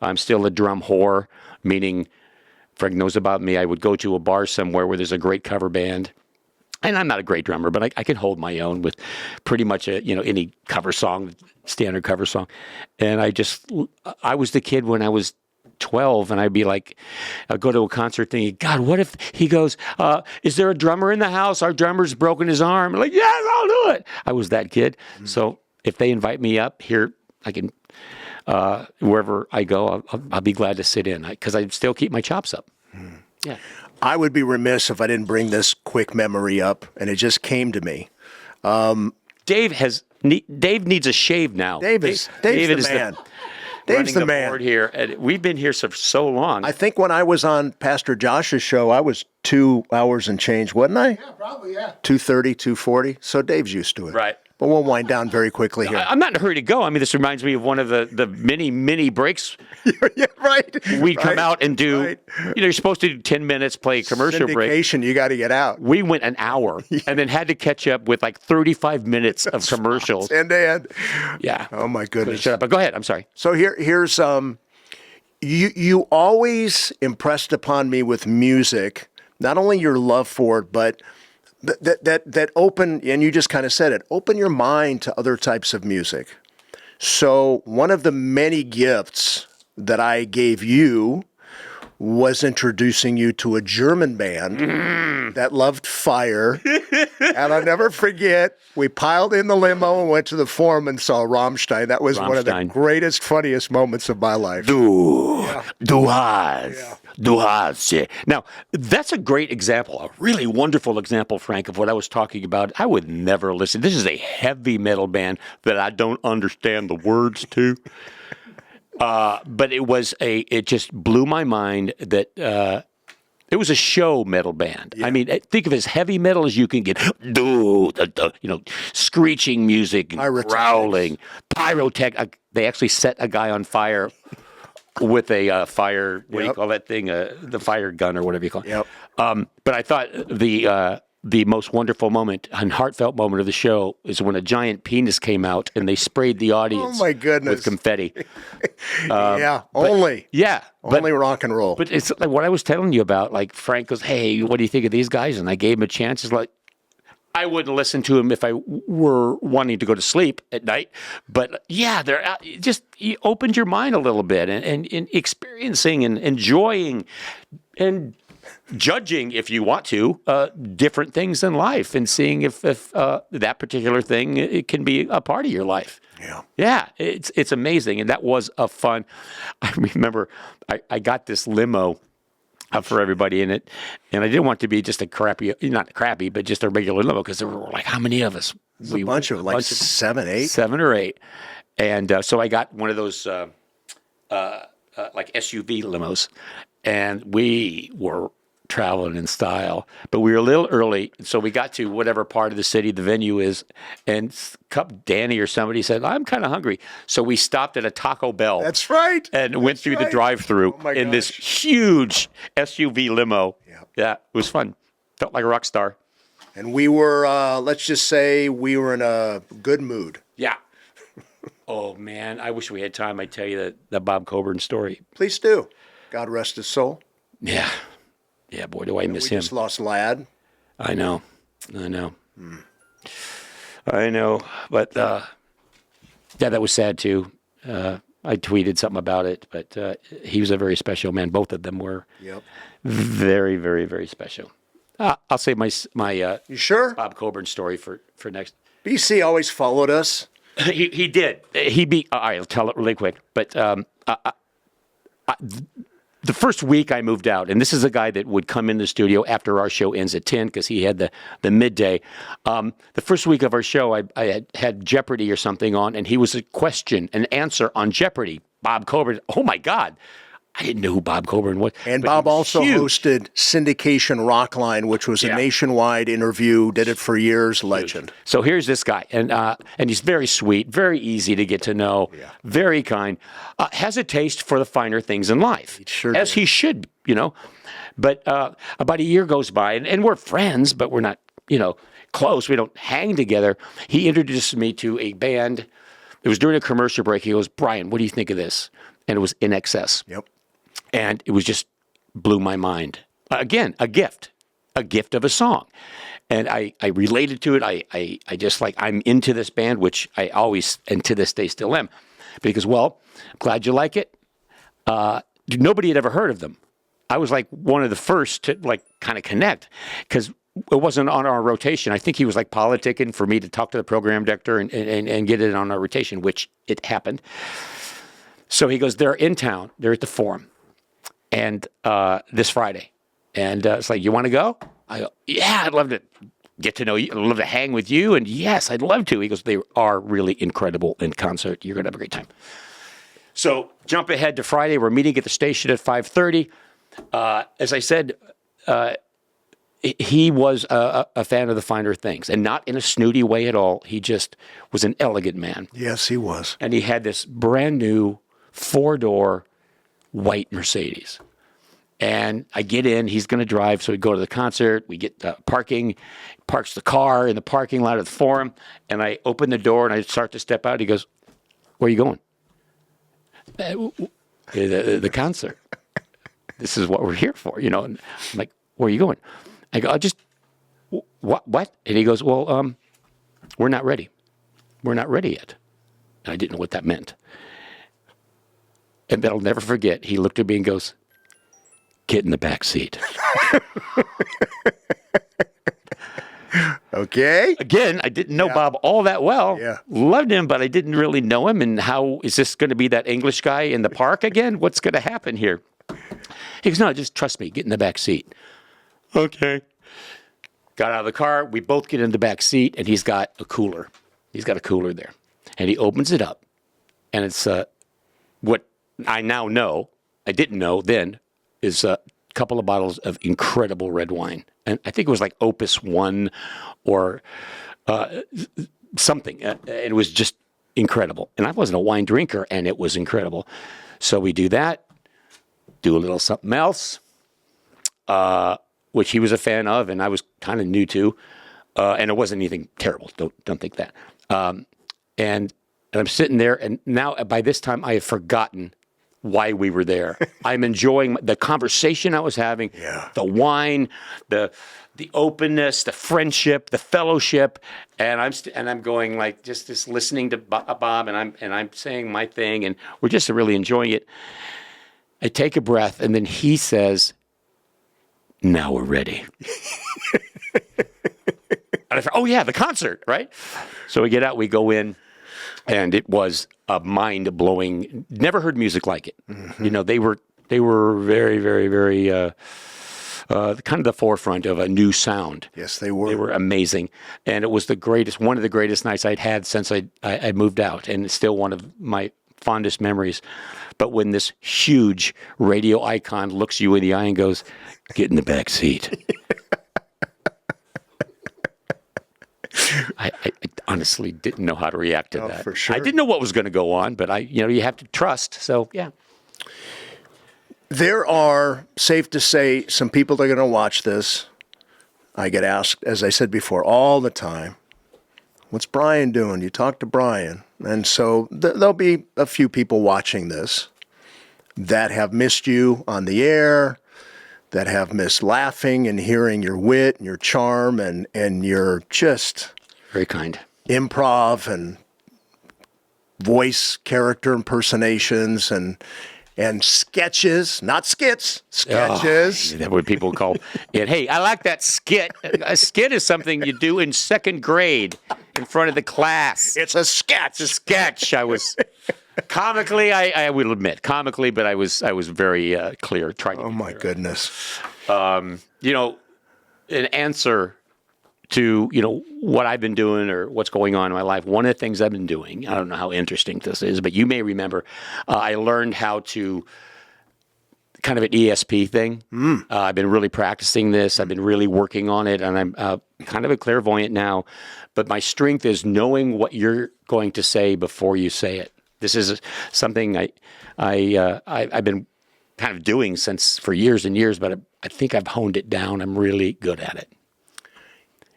I'm still a drum whore, meaning Frank knows about me. I would go to a bar somewhere where there's a great cover band. And I'm not a great drummer, but I can hold my own with pretty much any cover song, standard cover song. And I was the kid when I was 12, and I'd be like, I'd go to a concert thinking, God, what if he goes, is there a drummer in the house? Our drummer's broken his arm. I'm like, yes, I'll do it. I was that kid. Mm-hmm. So if they invite me up here, I can, wherever I go, I'll be glad to sit in because I still keep my chops up. Mm. Yeah. I would be remiss if I didn't bring this quick memory up, and it just came to me. Dave needs a shave now. Dave's the man. Dave's the man. Board here. And we've been here for so long. I think when I was on Pastor Josh's show, I was 2 hours and change, wasn't I? Yeah, probably, yeah. 2:30, 2:40. So Dave's used to it. Right. But we'll wind down very quickly here. I'm not in a hurry to go. I mean, this reminds me of one of the mini breaks. Yeah, right. We'd come out and do, you're supposed to do 10 minutes, play a commercial break. Syndication, you got to get out. We went an hour and then had to catch up with like 35 minutes of commercials. End to end. Yeah. Oh, my goodness. Shut up. But go ahead. I'm sorry. So here's, you always impressed upon me with music, not only your love for it, but that open, and you just kind of said it, open your mind to other types of music. So one of the many gifts that I gave you was introducing you to a German band that loved fire. And I'll never forget, we piled in the limo and went to the Forum and saw Rammstein. That was one of the greatest, funniest moments of my life. Du hast. Yeah. Now, that's a great example, a really wonderful example, Frank, of what I was talking about. I would never listen. This is a heavy metal band that I don't understand the words to. But it just blew my mind that it was a show metal band. Yeah. I mean, think of it as heavy metal as you can get. Screeching music, growling, pyrotech. They actually set a guy on fire with a fire. What do you Yep. call that thing? The fire gun or whatever you call it. Yep. But I thought the most wonderful moment and heartfelt moment of the show is when a giant penis came out and they sprayed the audience. Oh, my goodness. With confetti. Yeah, only rock and roll. But it's like what I was telling you about. Like Frank goes, "Hey, what do you think of these guys?" And I gave him a chance. It's like I wouldn't listen to him if I were wanting to go to sleep at night. But yeah, they're just you opened your mind a little bit and experiencing and enjoying and judging, if you want to, different things in life and seeing if that particular thing it can be a part of your life. Yeah, it's amazing, and that was a fun. I remember I got this limo for everybody in it, and I didn't want to be just not crappy, but just a regular limo because there were like how many of us? A bunch of 7, 8, 7 or 8, and so I got one of those like SUV limos, and we were traveling in style, but we were a little early, so we got to whatever part of the city the venue is, and Danny or somebody said, "I'm kind of hungry," so we stopped at a Taco Bell. That's right. And went through the drive-through in this huge SUV limo. Yeah, it was fun. Felt like a rock star. And we were, let's just say, we were in a good mood. Yeah. Oh man, I wish we had time. I'd tell you the Bob Coburn story. Please do. God rest his soul. Yeah. Yeah, boy, do I miss We him. just lost Lad. I know. I know. But, yeah, that was sad, too. I tweeted something about it, but he was a very special man. Both of them were very, very, very special. I'll save my you sure? Bob Coburn story for next. BC always followed us. He did. All right, I'll tell it really quick. But the first week I moved out, and this is a guy that would come in the studio after our show ends at 10 because he had the midday. The first week of our show, I had Jeopardy or something on, and he was a question and answer on Jeopardy. Bob Coburn. Oh, my God. I didn't know who Bob Coburn was. And Bob also hosted Syndication Rockline, which was a nationwide interview, did it for years, legend. So here's this guy, and he's very sweet, very easy to get to know, very kind, has a taste for the finer things in life, as he should, But about a year goes by, and we're friends, but we're not, close. We don't hang together. He introduced me to a band. It was during a commercial break. He goes, "Brian, what do you think of this?" And it was In Excess. Yep. And it was just blew my mind. Again, a gift of a song. And I related to it. I just I'm into this band, which I always, and to this day still am. Because, I'm glad you like it. Nobody had ever heard of them. I was one of the first to kind of connect because it wasn't on our rotation. I think he was politicking for me to talk to the program director and get it on our rotation, which it happened. So he goes, "They're in town. They're at the Forum. And this Friday." And it's you want to go? I go, "Yeah, I'd love to get to know you. I'd love to hang with you." And yes, I'd love to. He goes, "They are really incredible in concert. You're going to have a great time." So jump ahead to Friday. We're meeting at the station at 5:30. As I said, he was a fan of the finer things, and not in a snooty way at all. He just was an elegant man. Yes, he was. And he had this brand new 4-door white Mercedes. And I get in, he's going to drive, so we go to the concert, we get parking, parks the car in the parking lot of the Forum, and I open the door and I start to step out. He goes, "Where are you going?" The concert. This is what we're here for, And I'm like, "Where are you going?" I go, What? And he goes, "Well, we're not ready. We're not ready yet." And I didn't know what that meant. And then I'll never forget, he looked at me and goes, "Get in the back seat." Okay. Again, I didn't know Bob all that well. Yeah. Loved him, but I didn't really know him. And how is this going to be that English guy in the park again? What's going to happen here? He goes, "No, just trust me. Get in the back seat." Okay. Got out of the car. We both get in the back seat, and he's got a cooler. He's got a cooler there. And he opens it up, and it's what I now know, I didn't know then, is a couple of bottles of incredible red wine. And I think it was Opus 1 or something. It was just incredible. And I wasn't a wine drinker, and it was incredible. So we do that. do a little something else, which he was a fan of, and I was kind of new to, and it wasn't anything terrible. Don't think that. And I'm sitting there, and now by this time I have forgotten why we were there. I'm enjoying the conversation I was having, the wine, the openness, the friendship, the fellowship, and I'm going like just listening to Bob, and I'm saying my thing, and we're just really enjoying it. I take a breath, and then he says, "Now we're ready." And I thought, oh yeah, the concert, right? So we get out, we go in, and it was a mind-blowing. Never heard music like it. Mm-hmm. You know, they were very, very, very kind of the forefront of a new sound. Yes, they were. They were amazing, and it was one of the greatest nights I'd had since I moved out, and it's still one of my fondest memories. But when this huge radio icon looks you in the eye and goes, "Get in the back seat." I honestly didn't know how to react to that. For sure. I didn't know what was going to go on, but you have to trust. So, yeah. There are, safe to say, some people that are going to watch this. I get asked, as I said before, all the time, "What's Brian doing? You talk to Brian." And so there'll be a few people watching this that have missed you on the air, that have missed laughing and hearing your wit and your charm and your just very kind improv and voice character impersonations and sketches, not skits, sketches. That's what people call it. Hey, I like that skit. A skit is something you do in second grade in front of the class. It's a sketch. It's a sketch. I was comically, I will admit, but I was very clear. Trying to oh my goodness. An answer to what I've been doing or what's going on in my life. One of the things I've been doing, I don't know how interesting this is, but you may remember, I learned how to kind of an ESP thing. I've been really practicing this. I've been really working on it, and I'm kind of a clairvoyant now. But my strength is knowing what you're going to say before you say it. This is something I've been kind of doing for years and years, but I think I've honed it down. I'm really good at it.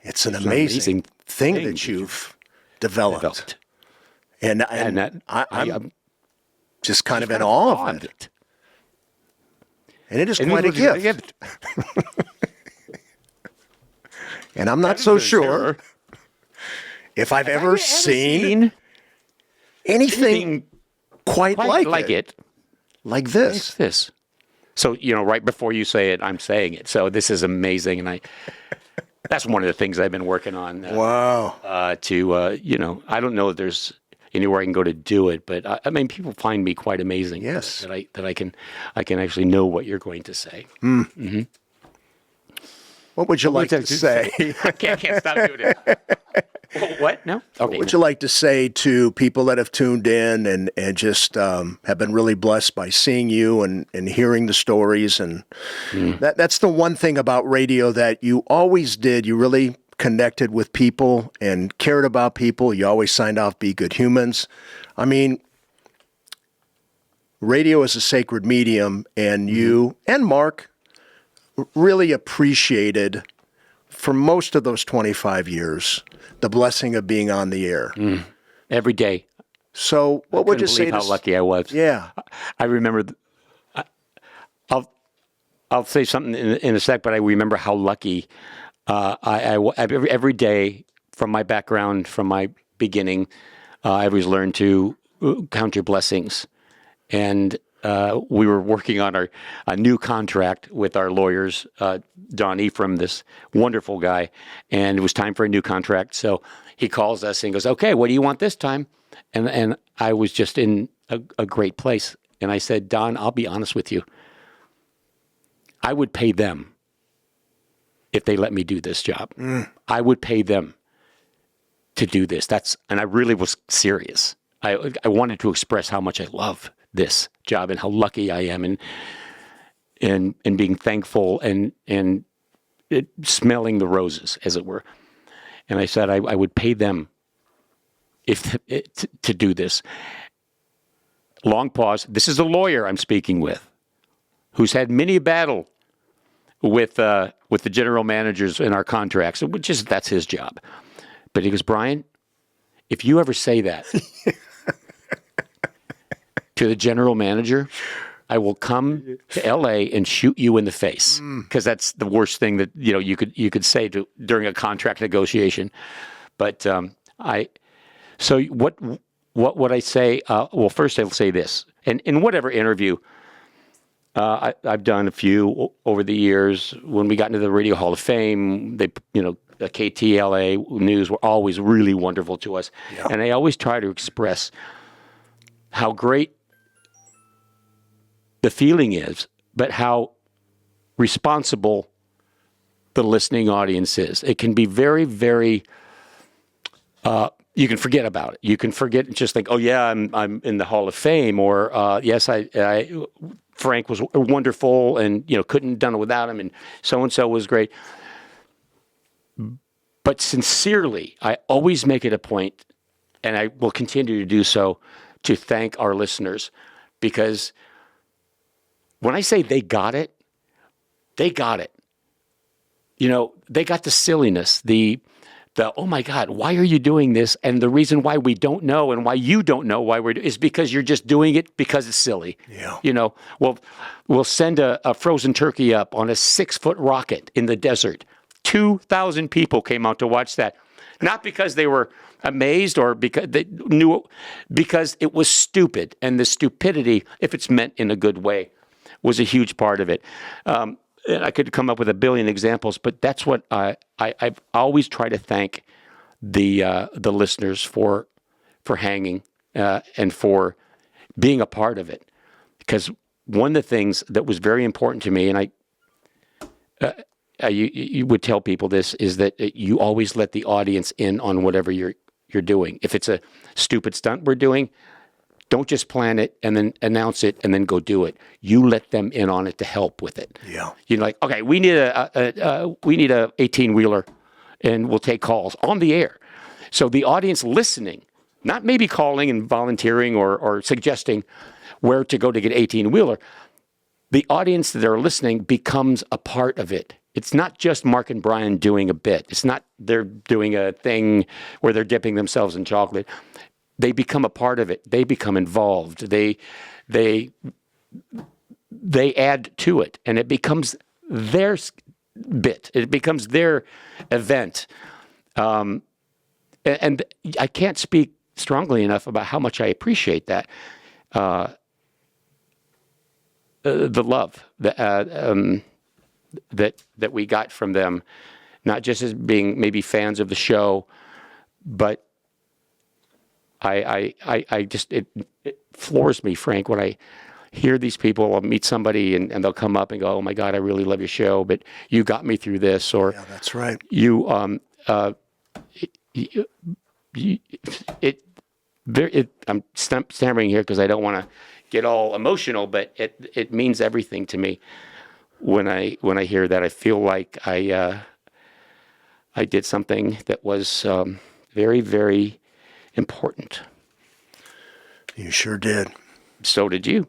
It's an amazing thing that you've developed. And I'm just kind of in awe of it. And it is quite a gift. And I'm not so sure if I've ever seen anything quite like it. Like this. Like this. So, right before you say it, I'm saying it. So this is amazing. And that's one of the things I've been working on. Wow. I don't know if there's anywhere I can go to do it, but people find me quite amazing. Yes. That I can actually know what you're going to say. Mm-hmm. What would you like to say? I can't stop doing it. What? No? Okay. What would you like to say to people that have tuned in and just have been really blessed by seeing you and hearing the stories? And that's the one thing about radio that you always did. You really connected with people and cared about people. You always signed off, be good humans. I mean, radio is a sacred medium, and you and Mark really appreciated, for most of those 25 years, the blessing of being on the air. Every day. So what would you say? How lucky I was. Yeah. I remember, I'll say something in a sec, but I remember how lucky every day from my background, from my beginning, I always learned to count your blessings. And we were working on a new contract with our lawyers, Don Ephraim, this wonderful guy, and it was time for a new contract. So he calls us and goes, "Okay, what do you want this time?" And I was just in a great place. And I said, "Don, I'll be honest with you. I would pay them if they let me do this job. I would pay them to do this." And I really was serious. I wanted to express how much I love this job and how lucky I am, and being thankful and smelling the roses, as it were. And I said I would pay them to do this. Long pause. This is a lawyer I'm speaking with. who's had many a battle with the general managers in our contracts, that's his job. But he goes, Brian, if you ever say that to the general manager, I will come to L.A. and shoot you in the face, because that's the worst thing that you could say during a contract negotiation. But so what would I say? Well, first I'll say this, and in whatever interview. I've done a few over the years. When we got into the Radio Hall of Fame, the KTLA news were always really wonderful to us. Yeah. And I always try to express how great the feeling is, but how responsible the listening audience is. It can be very, very, you can forget about it. You can forget and just think, oh yeah, I'm in the Hall of Fame, or yes, Frank was wonderful, and couldn't have done it without him, and so was great. But sincerely, I always make it a point, and I will continue to do so, to thank our listeners, because when I say they got it, they got it. They got the silliness, the oh my God, why are you doing this? And the reason why we don't know, and why you don't know why we're doing, is because you're just doing it because it's silly. Yeah. We'll send a frozen turkey up on a 6-foot rocket in the desert. 2,000 people came out to watch that. Not because they were amazed or because they knew, because it was stupid. And the stupidity, if it's meant in a good way, was a huge part of it. And I could come up with a billion examples, but that's what I've always tried to thank the listeners for hanging and for being a part of it. Because one of the things that was very important to me, and you would tell people this, is that you always let the audience in on whatever you're doing. If it's a stupid stunt we're doing, don't just plan it and then announce it and then go do it. You let them in on it to help with it. Yeah. Okay, we need a 18-wheeler, and we'll take calls on the air. So the audience listening, not maybe calling and volunteering or suggesting where to go to get 18-wheeler, the audience that are listening becomes a part of it. It's not just Mark and Brian doing a bit. It's not they're doing a thing where they're dipping themselves in chocolate. They become a part of it. They become involved. They add to it, and it becomes their bit. It becomes their event. And I can't speak strongly enough about how much I appreciate that. The love that we got from them, not just as being maybe fans of the show, but I just, it floors me, Frank, when I hear these people. I'll meet somebody and they'll come up and go, "Oh my God, I really love your show, but you got me through this," or yeah, that's right. I'm stammering here because I don't want to get all emotional, but it means everything to me when I hear that. I feel like I did something that was very, very important. You sure did. So did you.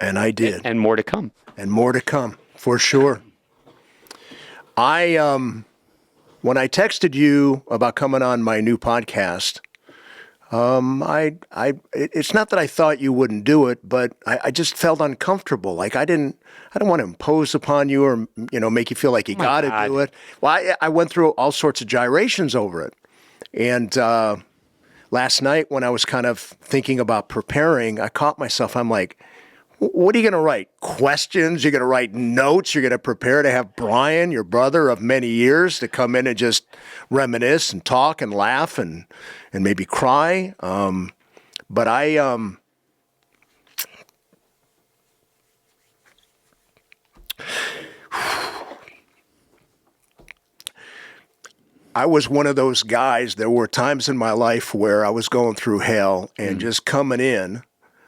And I did. And more to come. And more to come, for sure. When I texted you about coming on my new podcast, it's not that I thought you wouldn't do it, but I just felt uncomfortable. Like I don't want to impose upon you or, make you feel like you got to do it. Well, I went through all sorts of gyrations over it. And, last night when I was kind of thinking about preparing, I caught myself. I'm like, what are you going to write? Questions? You're going to write notes? You're going to prepare to have Brian, your brother of many years, to come in and just reminisce and talk and laugh and maybe cry? But I was one of those guys. There were times in my life where I was going through hell and just coming in,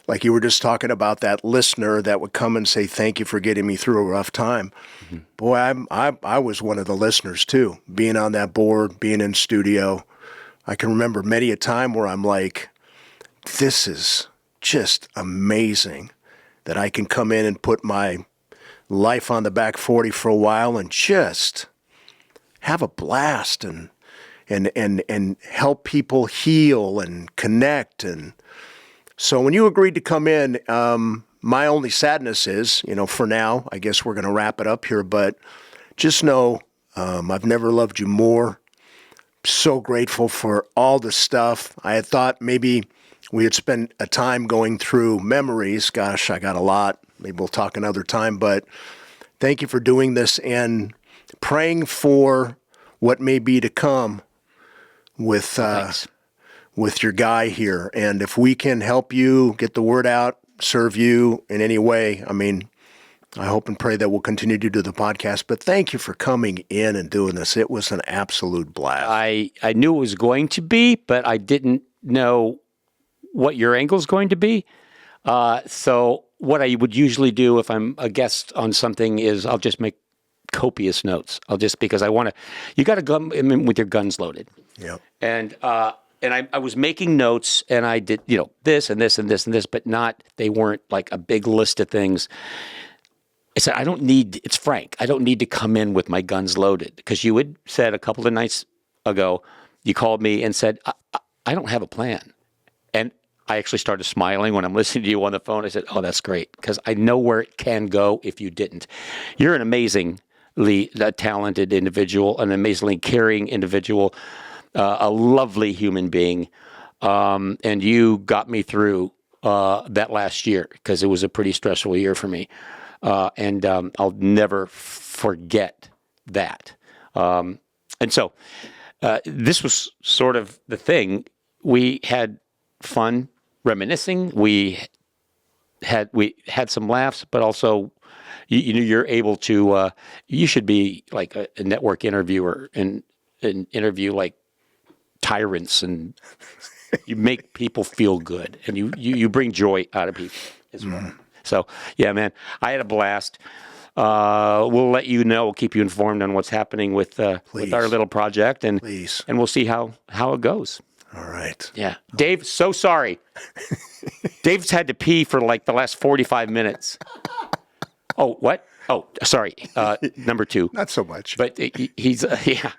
like you were just talking about that listener that would come and say, "Thank you for getting me through a rough time." Mm-hmm. Boy, I was one of the listeners too, being on that board, being in studio. I can remember many a time where I'm like, this is just amazing that I can come in and put my life on the back 40 for a while and just have a blast and help people heal and connect. And so when you agreed to come in, my only sadness is, for now, I guess we're going to wrap it up here, but just know I've never loved you more. So grateful for all the stuff. I had thought maybe we had spent a time going through memories. Gosh, I got a lot. Maybe we'll talk another time, but thank you for doing this and praying for what may be to come with your guy here. And if we can help you get the word out, serve you in any way, I hope and pray that we'll continue to do the podcast. But thank you for coming in and doing this. It was an absolute blast. I knew it was going to be, but I didn't know what your angle is going to be. So what I would usually do if I'm a guest on something is I'll just make copious notes. Because I want to, you got to go with your guns loaded. Yeah. And I was making notes and I did, this and this and this and this, but they weren't like a big list of things. I said, it's Frank. I don't need to come in with my guns loaded. Because you had said a couple of nights ago, you called me and said, I don't have a plan. And I actually started smiling when I'm listening to you on the phone. I said, oh, that's great. Because I know where it can go if you didn't. You're an amazingly talented individual, an amazingly caring individual, a lovely human being. And you got me through that last year because it was a pretty stressful year for me. And I'll never forget that. And so this was sort of the thing. We had fun reminiscing. We had some laughs, but also you're able to. You should be like a network interviewer and interview like tyrants, and you make people feel good, and you bring joy out of people as well. So, yeah, man, I had a blast. We'll let you know. We'll keep you informed on what's happening with our little project, and we'll see how it goes. All right. Yeah. Dave, so sorry. Dave's had to pee for like the last 45 minutes. Oh, what? Oh, sorry. Number 2. Not so much. But he's, yeah.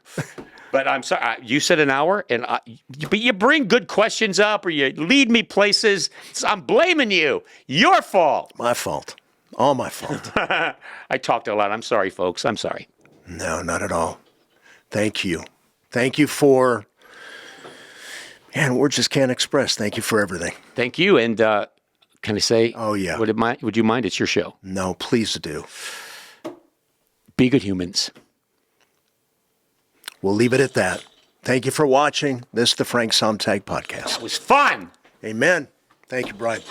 But I'm sorry. You said an hour, but you bring good questions up or you lead me places. So I'm blaming you. Your fault. My fault. All my fault. I talked a lot. I'm sorry, folks. I'm sorry. No, not at all. Thank you. Thank you for, man, words just can't express. Thank you for everything. Thank you. And can I say? Oh, yeah. Would you mind? It's your show. No, please do. Be good humans. We'll leave it at that. Thank you for watching. This is the Frank Sontag Podcast. It was fun. Amen. Thank you, Brian.